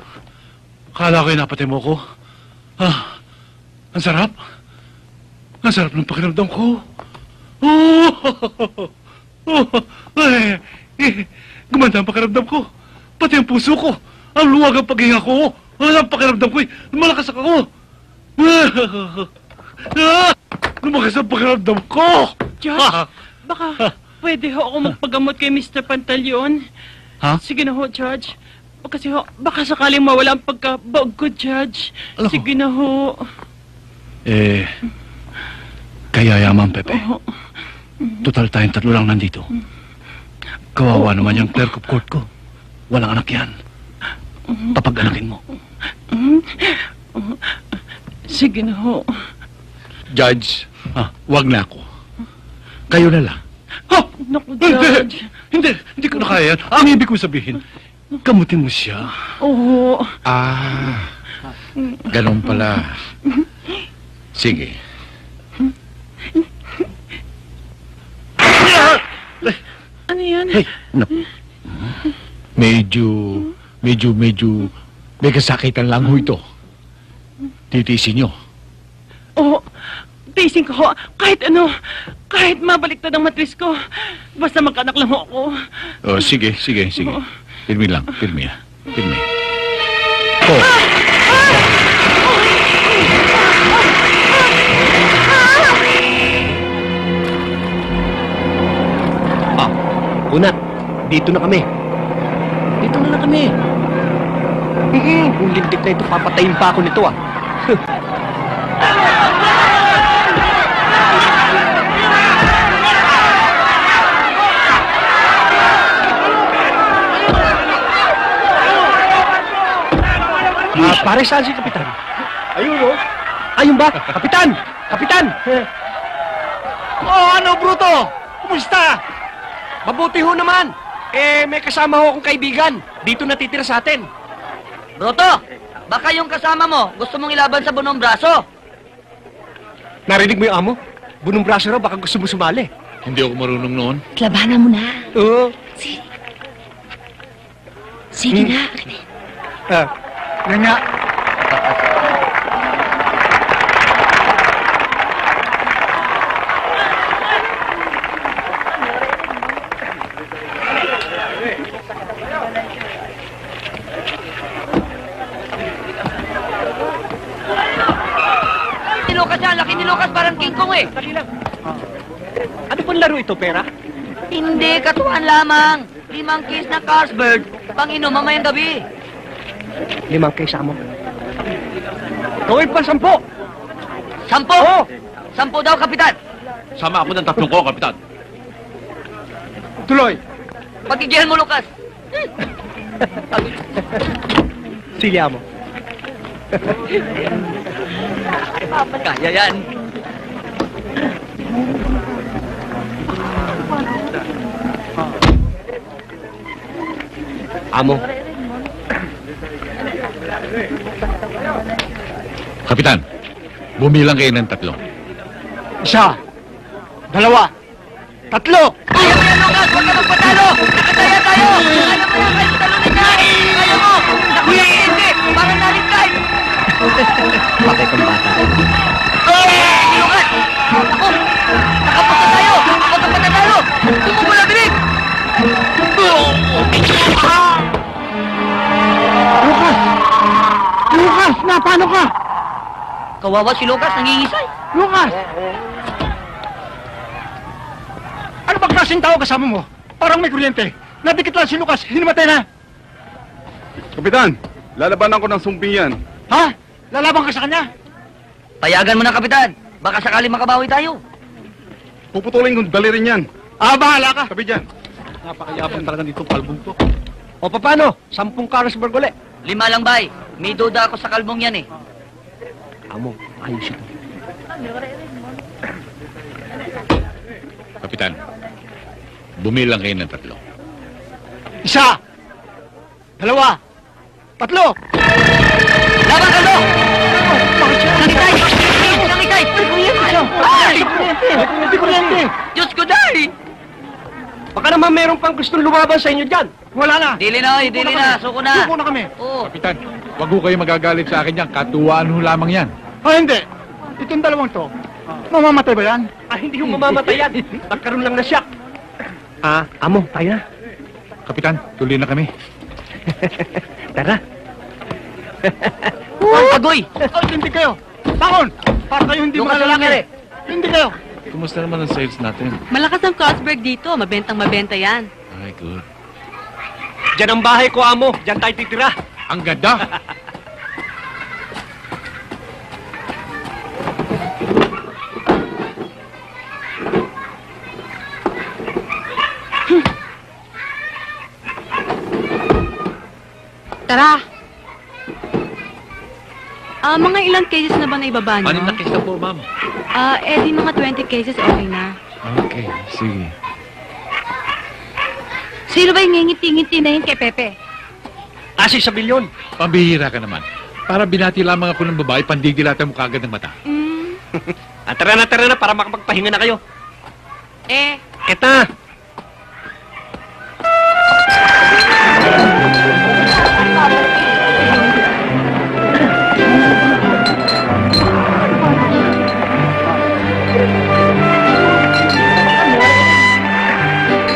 H: akala ko napatay mo ko. Ang sarap. Ang sarap ng pakiramdam ko. Gumanda ang pakiramdam ko. Pati ang puso ko. Ang luwag ang paghinga ko. Ang pakiramdam ko. Malakas ako. Lumakas ang pakiramdam ko.
S: Judge, baka pwede ho ako magpagamot kay Mr. Pantaleon.
H: Ha?
S: Sige na ho, Judge. O kasi ho, baka sakaling mawala ang pagkabaog ko, Judge.
H: Alam ko.
S: Sige na ho.
H: Kaya yaman, Pepe. Total tayong tatlo lang nandito. Kawawa naman yung clerk of court ko. Walang anak yan. Papag-anakin mo.
S: Sige na ho.
D: Judge, wag na ako. Kayo na lang.
S: Naku, Judge.
H: Hindi ko na kaya yan. Ang ibig ko sabihin, gamutin mo siya.
S: Oo.
D: Ganun pala. Sige.
S: Ano yan?
H: Hey,
D: Medyo may kasakitan lang ho ito. Titiisin nyo.
S: Oo. Tiisin ko ho. Kahit ano. Kahit mabaliktad ang matris ko. Basta magkanak lang ho ako.
D: Oh, sige. Pirmi lang, pirmi.
F: Una, dito na kami. Kung lintik na ito, papatayin pa ako nito, Pare, saan si Kapitan? Ayun, oh. Ayun ba? Kapitan! Kapitan! Oh, ano, Bruto? Kumusta? Mabuti ho naman. May kasama ho akong kaibigan. Dito natitira sa atin.
B: Broto, baka yung kasama mo gusto mong ilaban sa bunong braso.
F: Narinig mo yung amo? Bunong braso raw, baka gusto mo sumali.
D: Hindi ako marunong noon.
P: Labanan mo na.
F: Oo.
P: Sige na.
O: Nga.
B: Si Lucas yan, laki ni Lucas, parang King Kong eh.
F: Dali lang. Ano pong laro ito, pera?
B: Hindi, katuan lamang. 5 case na Carlsberg, pang-inom mamayang gabi.
F: 5 kaysa mo. Gawin pa 10.
B: 10? Oo. 10 daw, Kapitan.
K: Sama ako ng 3 ko, Kapitan.
F: Tuloy.
B: Pagigihan mo, Lucas.
F: Silya mo.
B: Kaya yan.
F: Amo.
D: Kapitan, bumilang kayo ng 3.
F: 1, 2, 3.
B: Kaya mo yan, Lucas! Huwag ka magpatalo! Nakataya tayo! Kaya mo yan, kahit talunin niya! Kaya mo! Naku, hindi! Parang nalintay!
F: Bakit ang bata?
B: Si Lucas! Naku! Nakapunta tayo! Ako ang patatalo! Tumumula, bilis!
N: Lucas, paano ka?
B: Kawawa si Lucas, nangingisay.
N: Lucas!
F: Ano ba klaseng tao kasama mo? Parang may kuryente. Nadikit lang si Lucas, hinimatay na.
O: Kapitan, Lalabanan ko ng sumping yan.
N: Ha? Lalaban ka sa kanya?
B: Payagan mo na, Kapitan. Baka sakali makabawi tayo.
O: Puputulin kong dali rin yan.
N: Bahala ka.
O: Sabi dyan.
N: Napakayabang talaga dito, kalbong to.
F: O paano? 10 Carlsberg uli.
B: 5 lang, bay. May duda ako sa kalbong yan eh.
F: Amo, ayos ito.
D: Kapitan, bumilang kayo ng 3.
N: 1, 2, 3.
B: Laban, Kaldo! Langitay! Langitay! Ay!
N: Kuryente!
B: Diyos ko, day!
F: Baka naman meron pang gustong lumaban sa inyo dyan.
N: Wala na.
B: Dili na, oy. Dili na. Suko na.
N: Suko na kami.
B: Oo.
D: Kapitan, wag ho kayo magagalit sa akin yan. Katuwaan ho lamang yan.
N: Hindi. Itong dalawang to, mamamatay ba yan?
F: Hindi yung mamamatay yan. Nagkaroon lang na shock. Amo, tayo na.
D: Kapitan, tuloy na kami.
F: Tara.
B: Agoy!
N: Hindi kayo. Bangon! Para kayo hindi
B: Doon ka sa
N: malalaki.
B: langit.
N: Hindi kayo.
K: Kumusta naman ang sales natin?
J: Malakas ang Carlsberg dito. Mabentang-mabenta yan.
K: Ay, good.
F: Diyan ang bahay ko, amo. Diyan tayo titira.
D: Ang ganda!
J: Tara! Mga ilang cases na ba na ibaba nyo?
K: 6 na case na po, ma'am.
J: Di mga 20 cases, okay na.
K: Okay, sige.
P: Sino ba yung ngingiti-ngiti na yun kay Pepe?
F: Asi sa bilyon.
D: Pambihira ka naman. Para binati lamang ako ng babae, pandigdilatan mo kagad ng mata.
F: Tara na, para makapagpahinga na kayo. Kita.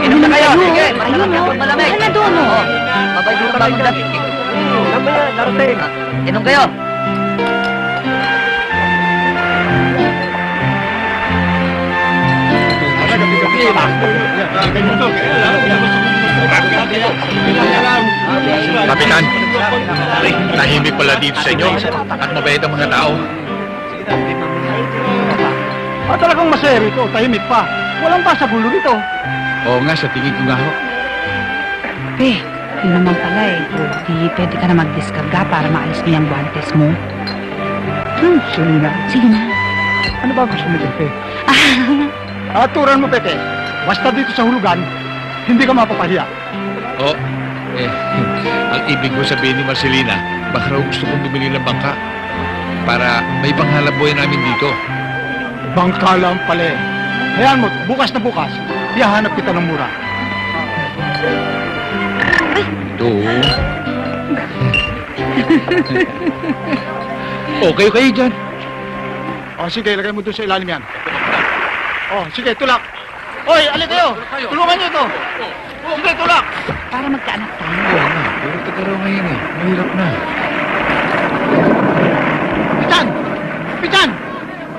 B: Inom na kayo. Sige, masarap yan pag malamig.
P: Ano doon, oh?
B: Babay dito bagong dating.
F: Mamaya, darating.
B: Inom kayo.
D: Kapitan, tahimik pala dito sa inyo at mabait ang mga tao.
N: Talagang masaya rito. Tahimik pa. Walang pa sa gulo dito.
D: Oo nga, sa tingin ko nga ho.
P: Pe, yun naman pala eh. Di pwede ka na mag-discarga para maalis mo yung guantes mo.
N: Selena.
P: Sige na.
N: Ano ba gusto mo, Pepe? Turan mo, Pepe. Basta dito sa hulugan, hindi ka mapapahiya.
D: Oh, ang ibig ko sabihin ni Marcelina, baka raw gusto kong bumili ng bangka para may panghalap buhay namin dito.
N: Bangka lang pala eh. Hayaan mo, bukas na bukas, ihahanap kita ng mura.
D: Ito. Okay kayo dyan.
N: Sige, ilagay mo doon sa ilalim yan. Sige, tulak. Oy, alin kayo. Tulungan niyo ito. Sige, tulak.
P: Para magkaanak tayo.
D: Pero taga raw ngayon eh. Mahirap na.
N: Pitan!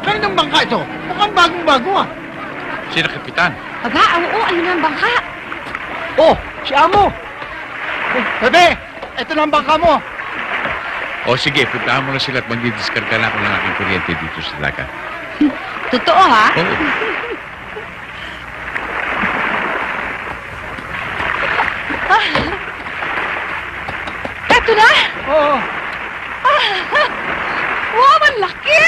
N: Kaninang bangka ito? Mukhang bagong-bago ah.
D: Sino kapitan?
P: Oo, ayun ang bangka.
N: Si Amo. Pepe, ito na ang bangka mo.
D: O sige, puntahan mo na sila at magdidiskarga na ako ng aking kuryente dito sa dagat.
P: Totoo ha?
D: Oo.
P: Eto na?
N: Oo.
P: Wow, ang laki!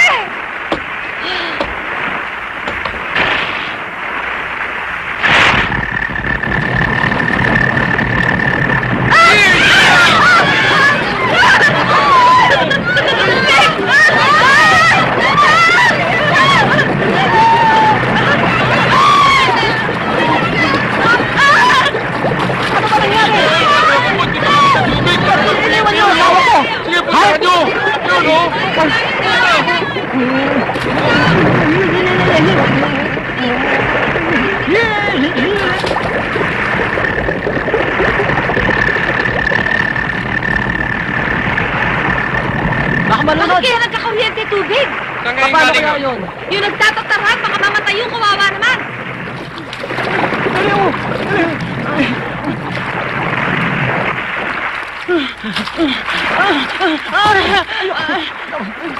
P: Bakit kaya nagkakaryente tubig?
K: Saan ngayon galing
P: yun? Yung nagtatatarhan, baka mamatay yung kawawa naman.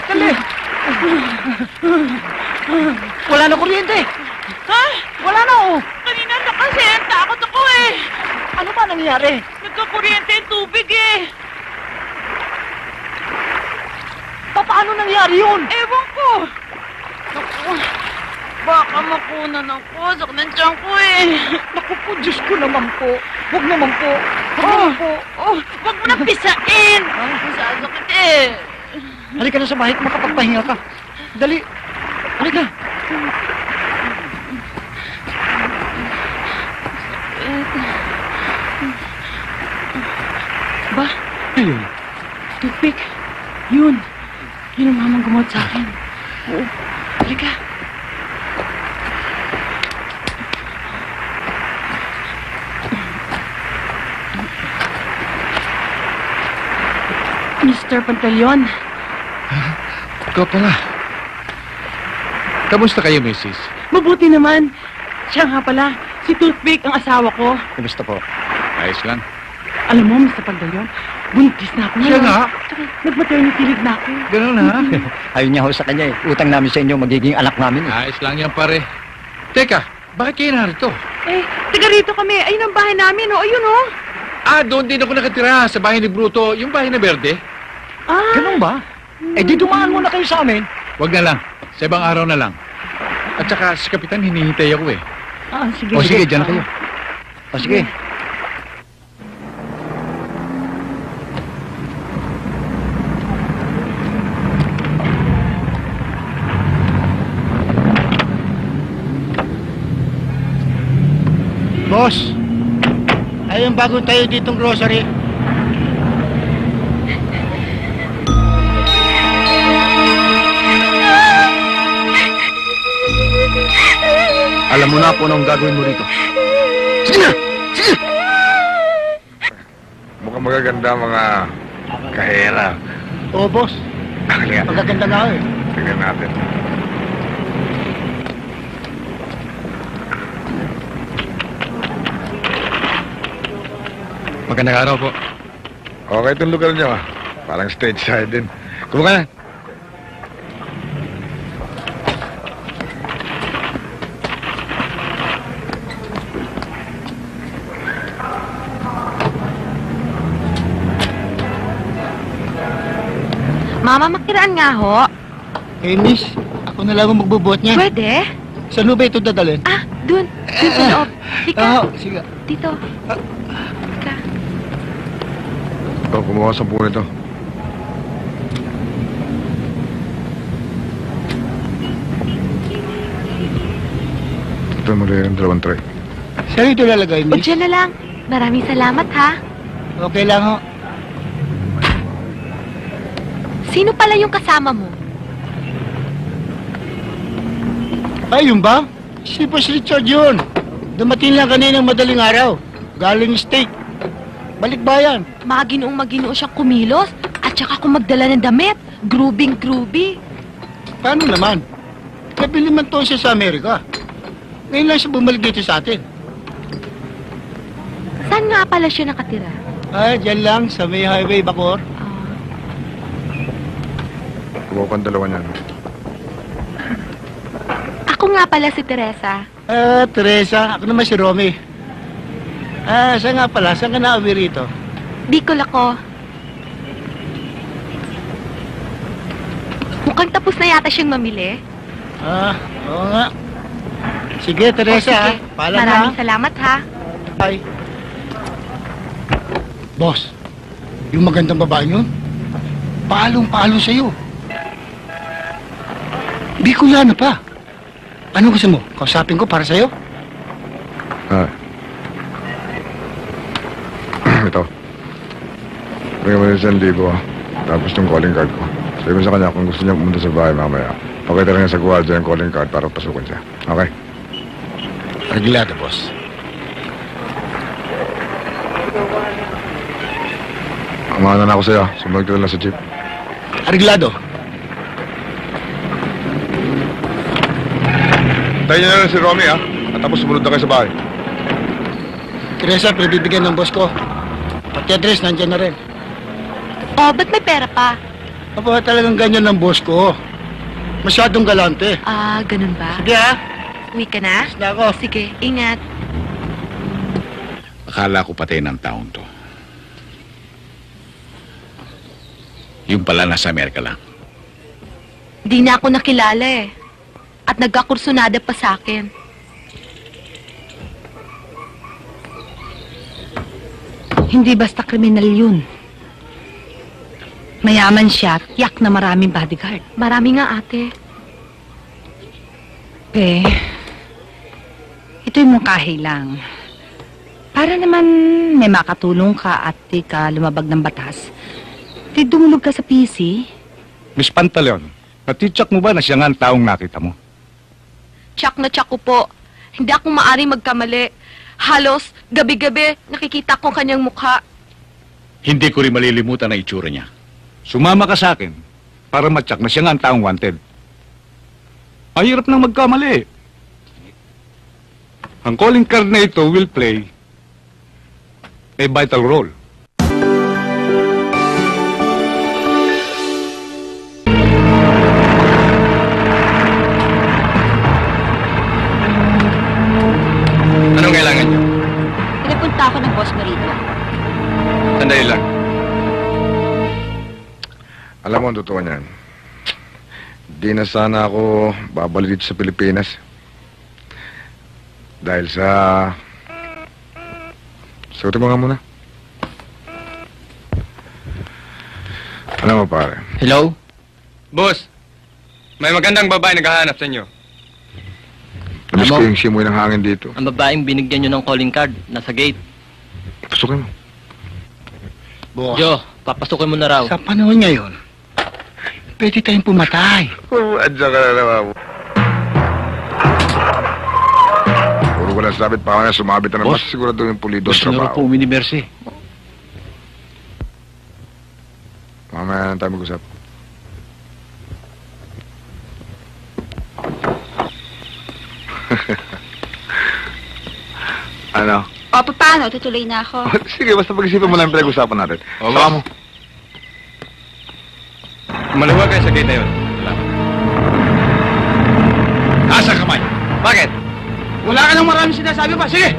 N: Dali! Wala na kuryente!
S: Ha?
N: Wala na, oh!
S: Kanina na kasi, takot ako eh.
N: Ano ba nangyari?
S: Nagkakuryente yung tubig eh.
N: Paano nangyari yun?
S: Ewan ko. Naku, baka makunan ako. Sak ng tiyan ko eh.
N: Naku po, Diyos ko naman po. Huwag naman po. Huwag naman po.
S: Huwag mo na pisain. Sasakit eh.
N: Halika na sa bahay, makapagpahinga ka. Dali. Halika.
S: Ba?
N: Ayun.
S: Toothpick. Yun. Yun ang mamang gumawa sa akin. Oo. Halika. Mr. Pantaleon.
D: Ikaw pala. Kamusta kayo, Mrs.?
S: Mabuti naman. Siya nga pala, si Toothpick ang asawa ko.
D: Kamusta po? Ayos lang.
S: Alam mo, Mr. Pantaleon, buntis na ako
D: Siya
S: ngayon.
D: nga?
S: Tsaka, nag-maternity leave na ako.
D: Ganun ha?
E: Ayun niya ho sa kanya eh. Utang namin sa inyo, magiging anak namin eh.
D: Ayos lang yan, pare. Teka, bakit kayo narito?
S: Eh, taga rito kami. Ayun ang bahay namin, oh. Ayun, oh.
D: Ah, doon din ako nakatira, sa bahay ni Bruto, yung bahay na berde.
S: Ah.
E: Ganun ba? Eh di dumaan muna kayo sa amin.
D: Wag na lang, sa ibang araw na lang. At saka si Kapitan, hinihintay ako eh.
S: Ah, sige.
D: O sige, dyan na kayo.
E: O sige.
N: Boss, ayun bago tayo ditong grocery.
E: Alam mo na po anong gagawin mo rito. Sige na! Sige!
H: Mukhang magaganda mga kahera.
N: Oo, boss.
H: Halika.
N: Magaganda nga eh.
H: Tingnan natin.
D: Magandang araw po.
H: Okay itong lugar niyo ah. Parang stage side din. Kumuha na.
C: Mama, makiraan nga ho.
N: Eh, miss, ako na lang ang magbubuhat niya.
C: Pwede?
N: Saan mo ba ito dadalhin?
C: Ah, dun. Dun sa loob. Ika.
N: Sige.
C: Dito.
H: Ito, kumuha sa puno ito. Ito mo rin yung dalawang tray.
N: Saan ito lalagay,
C: O,
N: miss?
C: dyan na lang. Maraming salamat, ha?
N: Okay lang ho.
C: Sino pala yung kasama mo?
N: Ay, yun ba? Si Boss Richard yun. Dumating lang kaninang madaling araw. Galing steak. Balikbayan.
C: Maginoo siyang kumilos at saka kung magdala ng damit. Groovy.
N: Paano naman? Nabili man to siya sa Amerika. Ngayon lang siya bumalik dito sa atin.
C: Saan nga pala siya nakatira?
N: Ah, dyan lang, sa may highway, Bacoor.
H: Kumuha ko ang dalawa niyan.
C: Ako nga pala si Teresa.
N: Ah, Teresa. Ako naman si Romy. Ah, saan nga pala? Saan ka na-uwi rito?
C: Bicol ako. Mukhang tapos na yata siyang mamili.
N: Ah, oo nga. Sige, Teresa.
C: Sige.
N: Paalam na.
C: Maraming salamat, ha?
N: Bye. Boss, yung magandang babae yun, paalong-paalo sa'yo. Bicolana pa. Ano gusto mo? Kausapin ko para sa'yo?
H: Ah. Ito. Bigyan mo rin 1,000 ah. Tapos yung calling card ko. Sabi mo sa kanya kung gusto niya pumunta sa bahay mamaya. Pakita lang niya sa guardia yung calling card para pasukin siya. Okay?
N: Arreglado, boss.
H: Amahan na ako sa'yo. Sumunod ka lang sa jeep.
N: Arreglado.
H: Tayo niyo na rin si Romy, ha? At tapos sumunod na kayo sa bahay.
N: Teresa, pinibibigyan ng boss ko. Pati address, nandyan na rin.
C: Oh, ba't may pera pa?
R: Aba, talagang ganyan ang boss ko. Masyadong galante.
C: Ah, ganun ba?
R: Sige ha.
C: Uwi ka na?
R: Sige ako.
C: Sige, ingat.
D: Akala ko patay ng taong to. Yung pala nasa Amerika lang.
C: Di na ako nakilala eh. At nagkakursunada pa sa akin.
P: Hindi basta kriminal yun. Mayaman siya, tiyak na maraming bodyguard.
C: Marami nga, ate.
P: Ito'y mungkahi lang. Para naman may makatulong ka at di ka lumabag ng batas. Di dumulog ka sa PC.
O: Miss Pantaleon, natitsak mo ba na siya nga ang taong nakita mo?
C: Tsak na tsak ko po. Hindi ako maaaring magkamali. Halos, gabi-gabi, nakikita ko kanyang mukha.
D: Hindi ko rin malilimutan ang itsura niya.
O: Sumama ka sa akin para matyak na siya nga ang taong wanted. Ang hirap nang magkamali. Ang calling card na ito will play a vital role.
Q: Anong kailangan niyo?
P: Pinapunta ako ng boss mo rito.
Q: Sandali lang.
H: Alam mo ang totoo niyan. Di na sana ako babalik dito sa Pilipinas. Dahil sa... Sagutin mo nga muna. Alam mo pare.
Q: Hello? Boss, may magandang babae naghahanap sa inyo.
H: Namiss ko yung simoy ng hangin dito.
L: Ang babaeng binigyan nyo ng calling card, nasa gate.
H: Pasukin mo.
R: Boss.
L: Jo, papasukin mo na raw.
R: Sa panahon ngayon, pwede tayong pumatay.
H: Adya ka na naman mo. Puro ko lang sabit pa na sumabit na naman. Sigurado yung pulido sa trabaho.
D: Gusto nyo po uminimersi.
H: Mamaya na tayo mag-usap. Ano?
P: O, paano? Tutuloy na ako.
H: Sige, basta pag-isipan mo lang yung pinag-usapan natin.
Q: O,
H: Saka mo.
Q: Maluwag kayo sa gate na yun.
D: Taas ang kamay.
Q: Bakit?
R: Wala ka nang maraming sinasabi pa. Sige!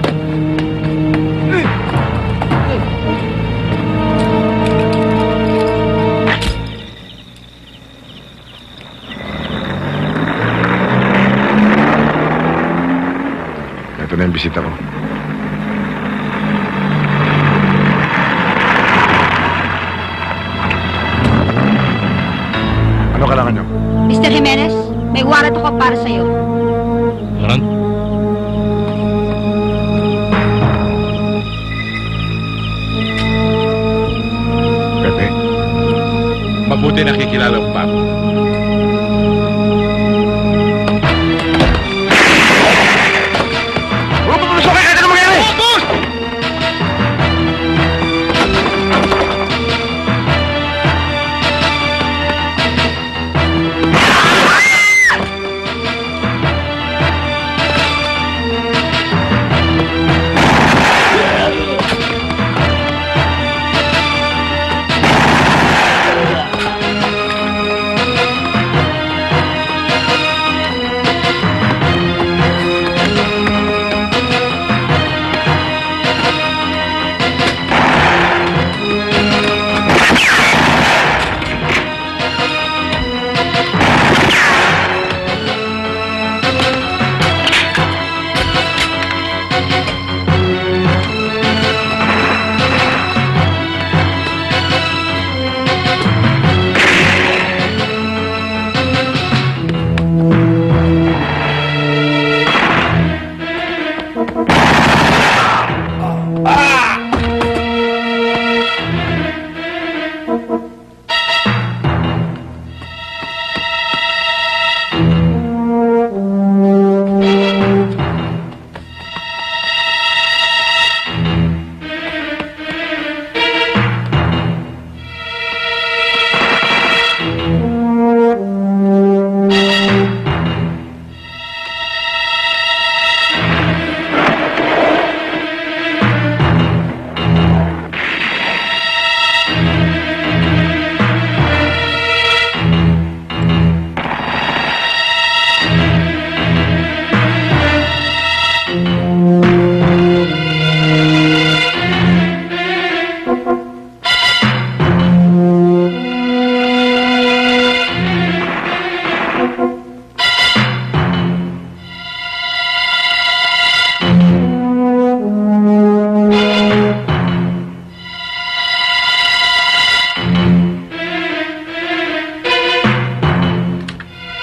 H: Ito na yung bisita ko. Ano kailangan nyo?
P: Mr. Jimenez, may warrant ako para sa'yo.
K: Warrant?
D: Pepe, mabuti nakikilala mo pa ako.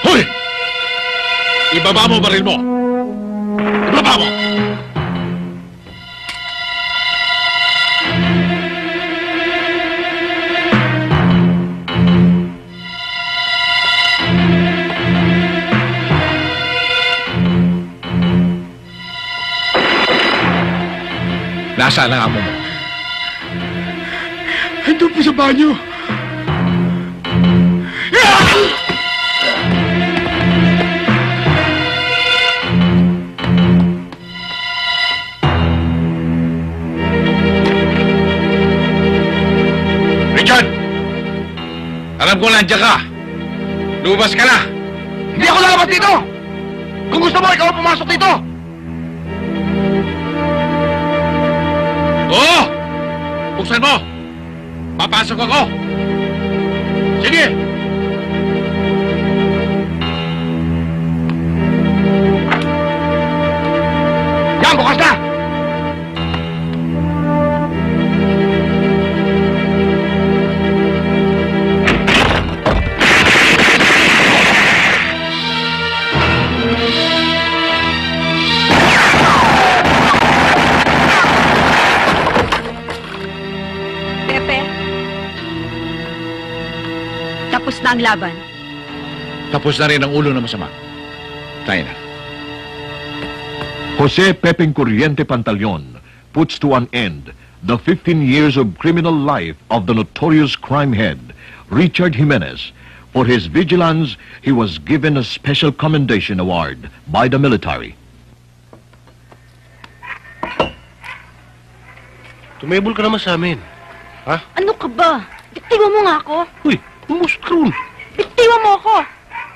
H: Hoy! Ibaba mo baril mo! Ibaba mo!
D: Nasaan ang amo mo?
R: Ando po sa banyo.
D: Richard! Alam ko nandiyan ka. Lumabas ka na.
H: Hindi ako lalabas dito! Kung gusto mo, ikaw ang pumasok dito!
D: Oo! Buksan mo! Papasok ako! Sige!
H: Yan, bukas na!
P: Pepe, tapos na ang laban.
D: Tapos na rin ang ulo na masama. Tayo na.
I: Jose Pepeng Corriente Pantaleon puts to an end the 15 years of criminal life of the notorious crime head, Richard Jimenez. For his vigilance, he was given a special commendation award by the military.
F: Tumebol ka naman sa amin. Ha?
J: Ano ka ba? Biktima mo nga ako.
F: Uy, umusot ka ron.
J: Biktima mo ako.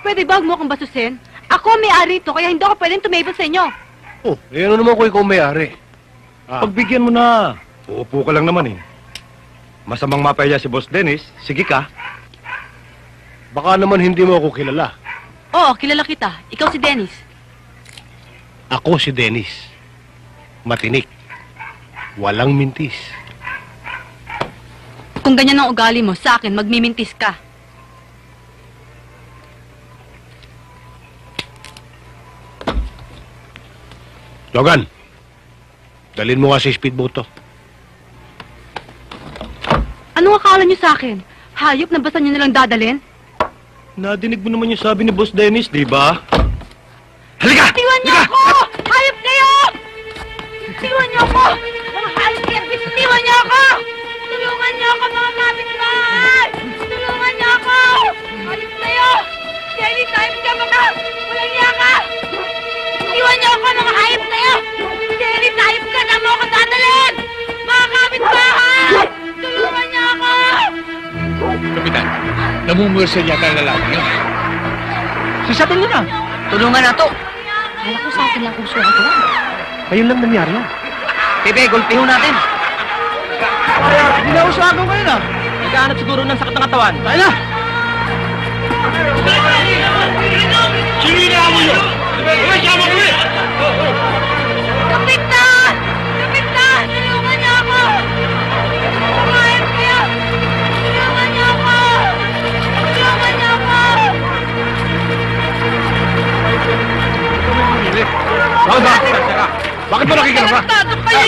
J: Pwede ba huwag mo akong basusin? Ako ang may-ari ito, kaya hindi ako pwedeng tumable sa inyo.
F: Oh, ano naman ko ikaw may-ari?
Q: Pagbigyan mo na. Uupo ka lang naman eh. Masamang mapaya si Boss Dennis. Sige ka.
F: Baka naman hindi mo ako kilala.
J: Oo, kilala kita. Ikaw si Dennis.
F: Ako si Dennis. Matinik. Walang mintis.
J: Kung ganyan ang ugali mo, sa akin, magmimintis ka.
F: Logan, dalhin mo nga sa speedboat to.
J: Anong akala niyo sa akin? Hayop na basta niyo nilang dadalhin?
F: Nadinig mo naman yung sabi ni Boss Dennis, di ba?
J: Halika! Bitiwan niyo ako! Hayop kayo! Bitiwan niyo ako! Mga hayop kayo! Bitiwan niyo ako! Tulungan niyo ako, mga kapitbahay! Tulungan niyo ako! Hayop kayo! Jenny, time ka mga! Walang niya ka! Bitiwan niyo ako, mga hayop kayo! Jenny, time ka! Saan mo ako dadalhin? Mga kapitbahay! Tulungan niyo ako!
D: Kapitan, namumulsa yata ang lalaki niyo.
B: Sasabihin niyo na. Tulungan na to.
P: Kala ko sa akin lang kung suha ko.
F: Ayun lang nangyari yun.
B: Bebe, gulpiho natin.
N: Hindi na usagan kayo na.
B: Nagkahanap siguro ng sakit ng katawan.
N: Tayo na!
J: Kapitan! Kapitan! Tulungan niyo ako! Kumain kayo! Tulungan niyo ako! Tulungan niyo ako!
H: Bakit mo nakikinig ka?
J: Tatak kayo!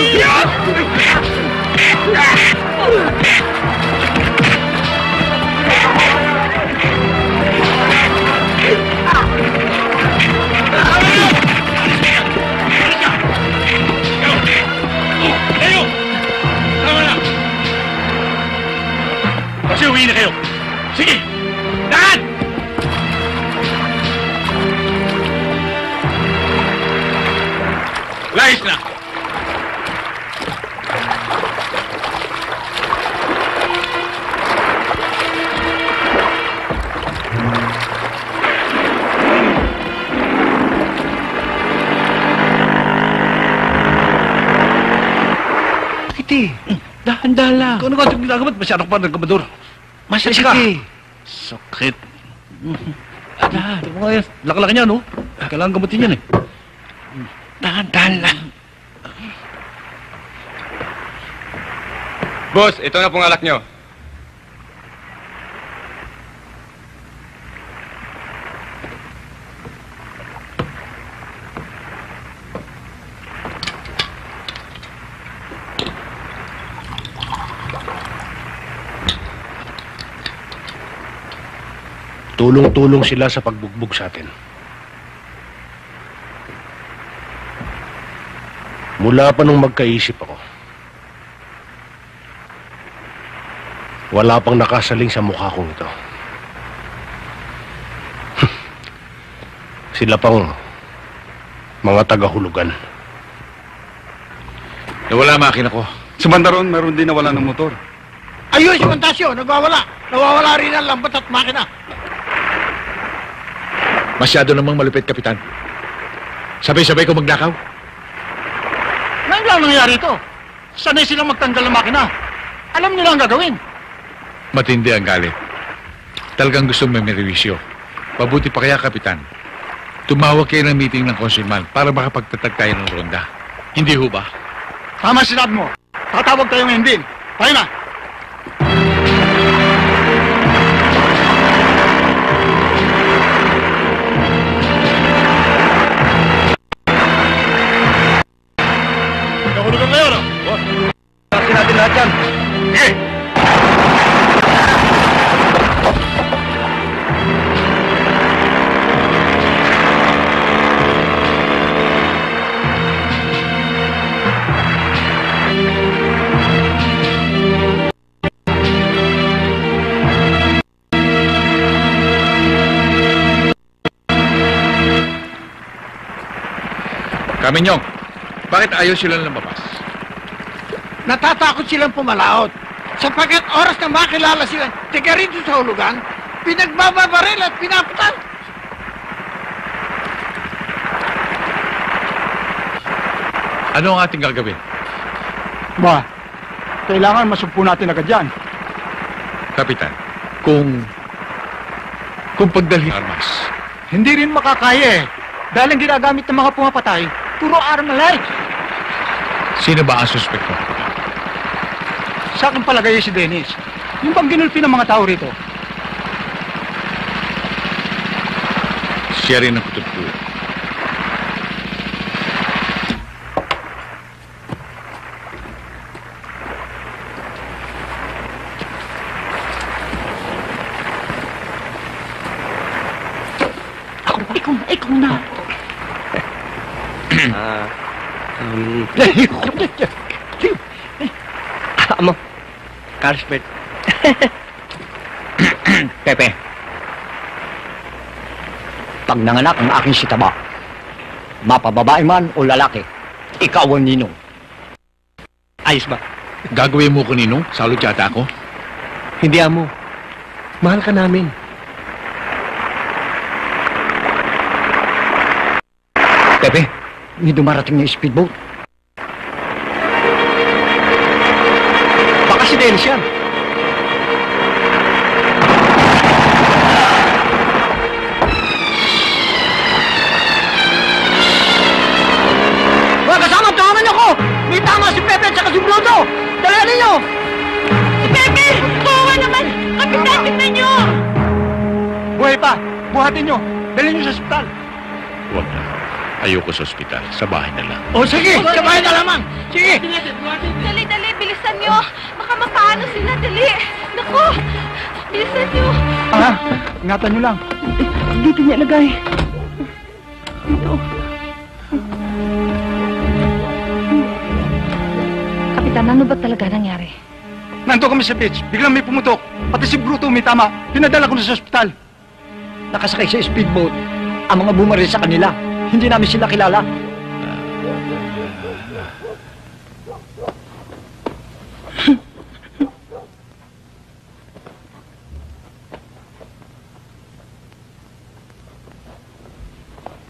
H: Kayo! Tama na! Kasi uwi na kayo. Sige! Lahat! Layas na!
F: Kiti, dahan-dahan lang.
K: Kung ano ka itong ginagawa, masyadong pa ng kamador.
F: Masakit ka.
K: Sakit. Dahan. Ito mga yan. Laki-laki niya, no? Kailangan gamutin yan eh.
F: Dahan-dahan lang.
Q: Boss, ito na pong alak nyo.
F: Tulong-tulong sila sa pagbugbog sa atin. Mula pa nung magkaisip ako, wala pang nakasaling sa mukha kong ito. Sila pang mga tagahulugan.
D: Nawala makina ko.
O: Sa Bandaron, meron din nawala ng motor.
N: Ayun, si Montasio, nagwawala. Nawawala rin ang lambat at makina.
D: Masyado namang malupit, Kapitan. Sabay-sabay ko magnakaw.
N: Ngayon lang nangyari ito. Sanay silang magtanggal ng makina. Alam nila ang gagawin.
D: Matindi ang galit. Talagang gusto may meriwisyo. Mabuti pa kaya, Kapitan. Tumawag kayo ng meeting ng konsulman para makapagtatag tayo ng ronda. Hindi ho ba?
N: Tama sinabi mo. Tatawag tayo ngayon din. Tayo na.
H: Nahulugan kayo, no?
E: Kasi natin lahat yan.
H: Sige!
D: Kaminyong, bakit ayaw silang lumabas?
N: Natatakot silang pumalaot. Sapagkat oras na makilala sila, tiga rito sa hulugan, pinagbababaril at pinaputal.
D: Ano ang ating gagawin?
N: Ba, kailangan masumpo natin agad yan.
D: Kapitan, kung pagdalhin armas,
N: Hindi rin makakaya eh. Dahil ang ginagamit ng mga pumapatay, puro armalite.
D: sino ba ang suspekto?
N: Sa aking palagay si Dennis. Yung bang ginulpi ng mga tao rito.
D: Siya rin ang kututulog.
N: Ikaw na.
B: Amo, Carlsbert. Pepe. Pag nanganak ang aking sitaba, mapababae man o lalaki, ikaw ang ninong. Ayos ba?
D: Gagawin mo ko, Ninong? Salot yata ako?
F: Hindi, Amo. Mahal ka namin.
B: Pepe, may dumarating na speedboat. Baka si Dennis yan. Mga kasama, tulungan niyo ko! May tama si Pepe at saka si Bruto! Dala ninyo! Si Pepe! Kawawa naman! Kapitan, tignan niyo!
N: Buhay pa! Buhatin nyo! Dalhin nyo sa ospital!
D: Huwag na. Ayoko sa ospital. Sa bahay na lang.
N: O sige! Sa bahay na lamang! Sige!
C: Dali, dali, bilisan nyo. Baka mapaano sila, dali. Naku, bilisan nyo.
N: Ah, ingatan nyo lang.
C: Dito niya lagay. Dito.
P: Kapitan, ano ba talaga nangyari?
N: Nandito kami sa beach. Biglang may pumutok. Pati si Bruto may tama. Pinadala ko na sa ospital.
B: Nakasakay sa speedboat. Ang mga bumaril sa kanila. Hindi namin sila kilala.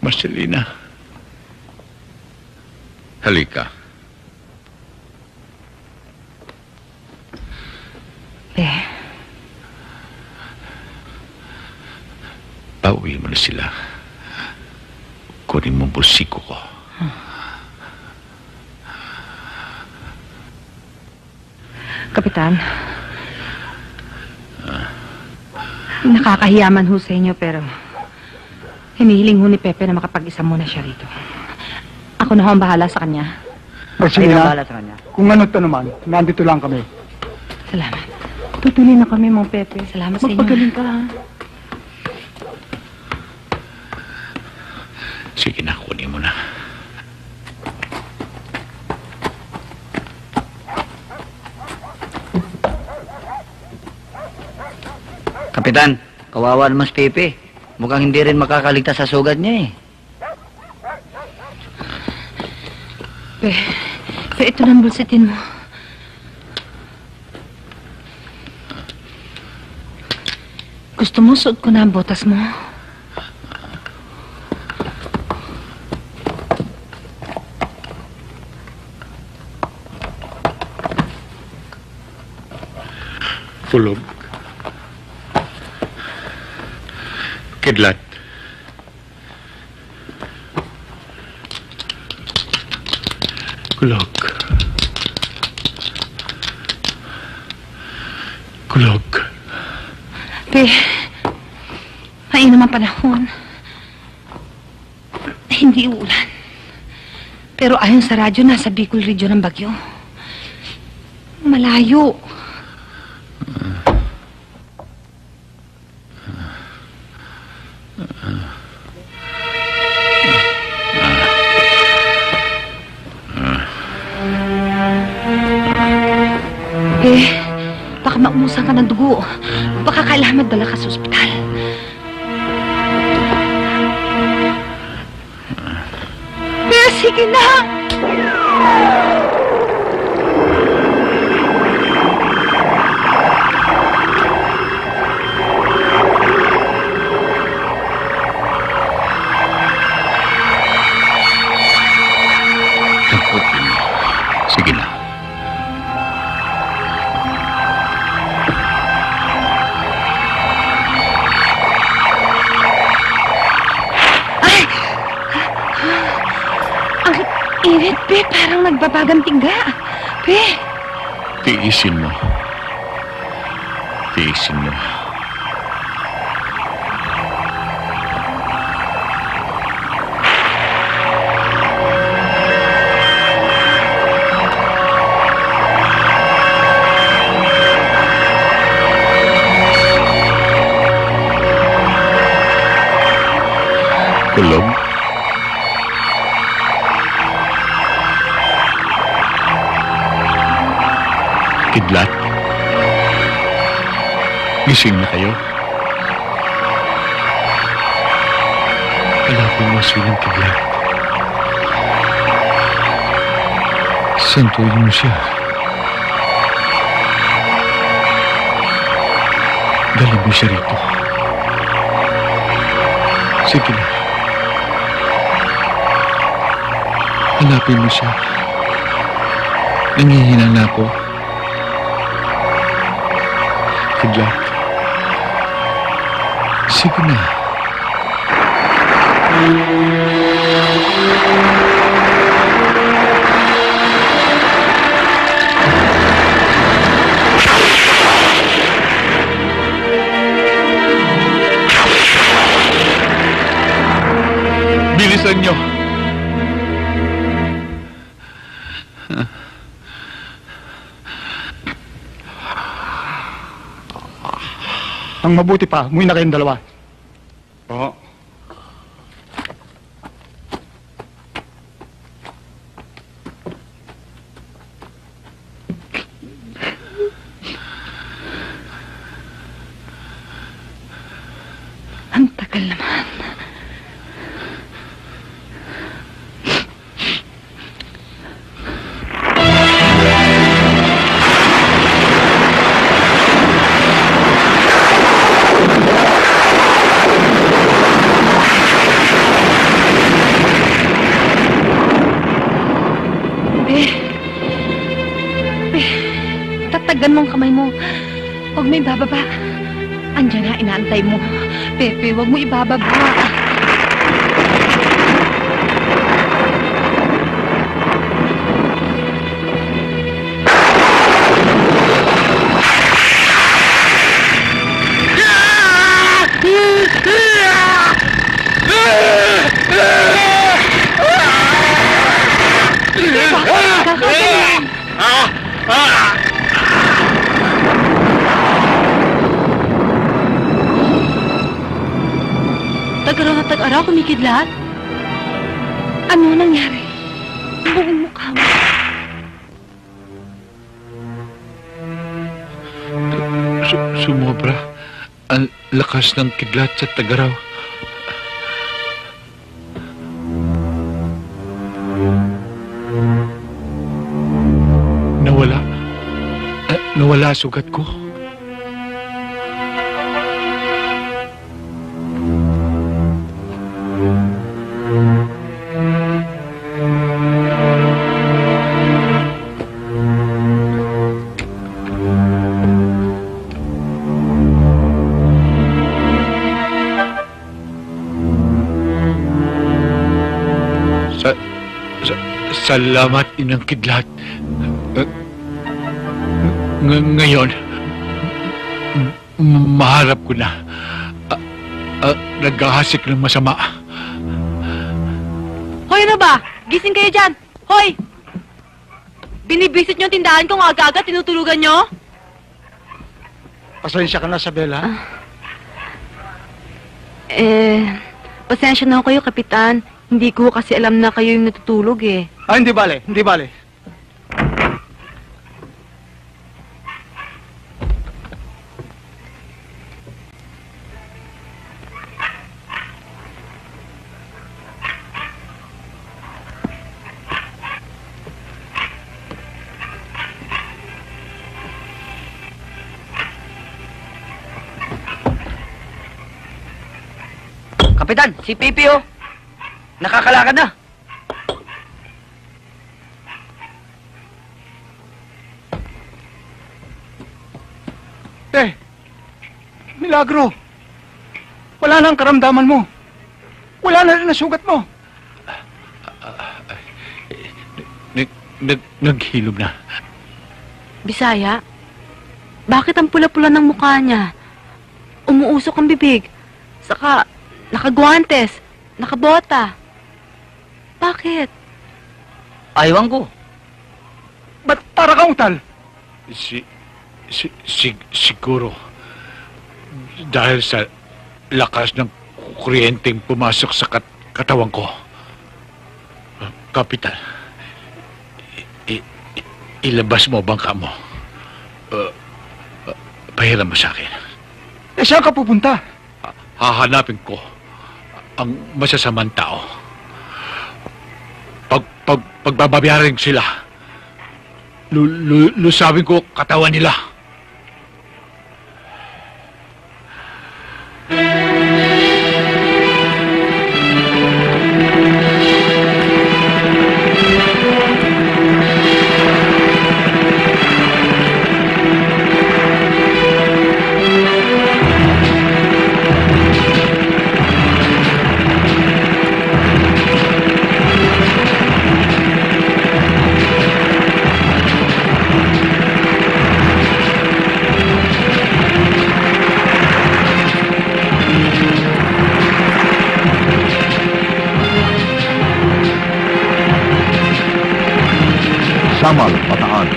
D: Marcelina. Halika. Pauwi mo na sila. Kunin mo ang bulsiko ko.
P: Kapitan, nakakahiyaman ho sa inyo pero hinihiling ho ni Pepe na makapag-isa muna siya rito. Ako na ho ang bahala sa kanya.
N: Marcelina, kung ano't ano naman, nandito lang kami.
P: Salamat. Tutuloy na kami, Mong Pepe. Salamat sa inyo.
N: Magpagaling ka, ha?
D: Sige na, kunin mo na.
B: Kapitan, kawawa naman si Pepe. Mukhang hindi rin makakaligtas sa sugat niya eh.
P: Ito ng bulsitin mo. Gusto mo suot ko na ang botas mo?
D: Kulog. Kidlat. Kulog. Kulog.
P: Ay naman panahon. Hindi uulan. Pero ayon sa radyo, nasa Bicol Region ng bagyo. Malayo. Baka maubusan ka ng dugo. Baka kailangan madala ka sa ospital. Sige na!
D: Sige na.
P: Init, Pe. Parang nagbabagang tingga. Pe.
D: Tiisin mo. Tiisin mo. Kulog. Kidlat. Gising na kayo. Hanapin mo silang Kidlat. Santuin mo siya. Dali mo siya rito. Sige na. Hanapin mo siya. Nangihina na ako. Kidlat. Sige na. Bilisan niyo.
N: Ang mabuti pa, umuwi na kayong dalawa. Oo.
P: Ang tagal naman. Tatagan mo ang kamay mo. Huwag mo ibababa. Andiyan na, inaantay mo. Pepe, huwag mo ibababa. Tag-araw na tag-araw, kumikidlat. Ano nangyari? Ang buong mukha mo.
D: Sumobra. Ang lakas ng kidlat sa tagaraw. Nawala sugat ko. Salamat, Inang Kidlat. Ngayon, maharap ko na. Naghahasik ng masama.
C: Hoy, ano ba? Gising kayo dyan! Hoy! Binibisit nyo ang tindahan ko aga-aga, tinutulugan nyo?
R: Pasensya ka na, Sabel, ha?
C: Pasensya na kayo, Kapitan. Hindi ko kasi alam na kayo yung natutulog eh.
R: Hindi bale, hindi bale.
B: Kapitan, si Pipi oh. Nakakalakad na.
R: Milagro. Wala na ang karamdaman mo. Wala na rin ang sugat mo.
D: Naghilom na.
C: Bisaya, bakit ang pula-pula ng mukha niya? Umuusok ang bibig. Saka, nakagwantes, nakabota. Bakit?
B: Aywan ko.
R: Ba't para kang utal?
D: Siguro. Dahil sa lakas ng kuryenteng pumasok sa katawan ko. Kapitan, ilabas mo bangka mo. Pahiram mo sa akin.
R: Saan ka pupunta?
D: Hahanapin ko ang masasamang tao. Pagbabayarin sila, lusabin ko katawan nila.
I: Samal, Bataan.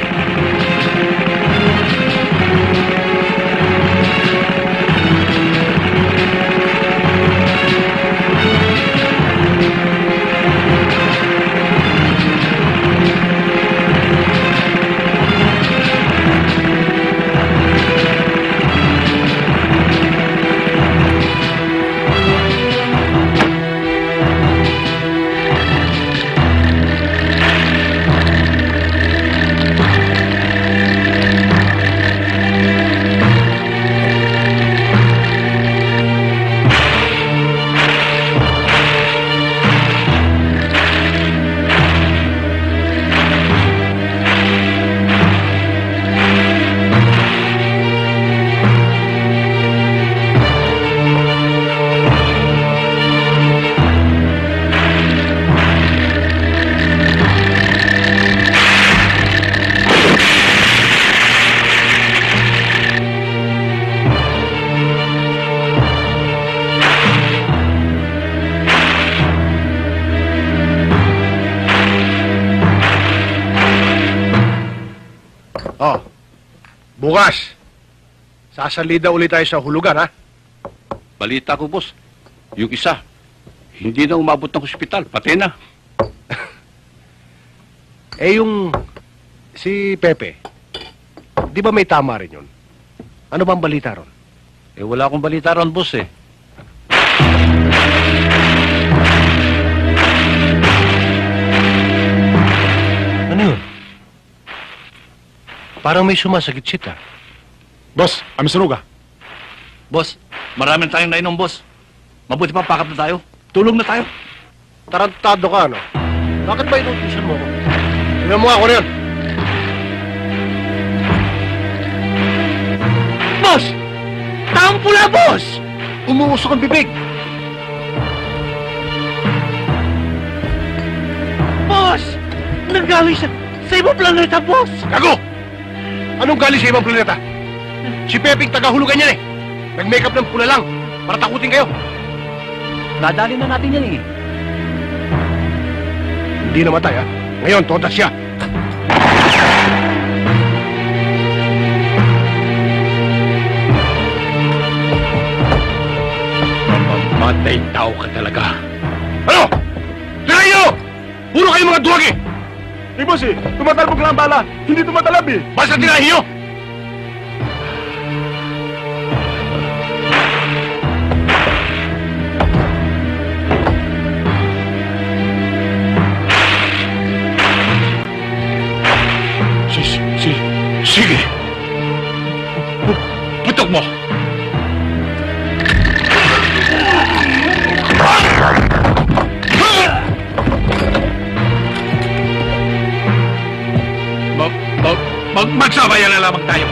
Q: Bukas, sasalida ulit tayo sa hulugan, ha?
K: Balita ko, boss. Yung isa, hindi na umabot ng ospital. Pati na.
F: yung si Pepe, di ba may tama rin yun? Ano bang balita ron?
K: Wala akong balita ron, boss eh.
F: Ano yun? Parang may sumasagit-sit ah.
H: Boss, kami sunog ah.
K: Boss, marami na tayong nainom, boss. Mabuti pa pakap na tayo. Tulog na tayo.
F: Tarantado ka, ano? Bakit ba inutusan mo ako? Tingnan mo ako na yan.
B: Boss! Taong pula, boss!
F: Umuusok ang bibig.
B: Boss! Nanggaling sa ibang planeta, boss!
F: Gago! Anong galing sa ibang planeta? Si Pepeng tagahulugan yan eh. Nag-makeup ng pula lang para takutin kayo.
B: Dadali na natin yan eh.
F: Hindi namatay ha. Ngayon, todas siya.
D: Mamamatay tao ka talaga.
F: Ano? Tirahin nyo! Puro kayo mga duwag eh!
H: Boss eh, tumatalbog lang ang bala. Hindi tumatalab eh.
F: Basta tirahin nyo!
D: Sige. Putok mo. Magsabayan na lamang tayo.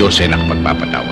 G: Diyos ay nakapagpapatawad.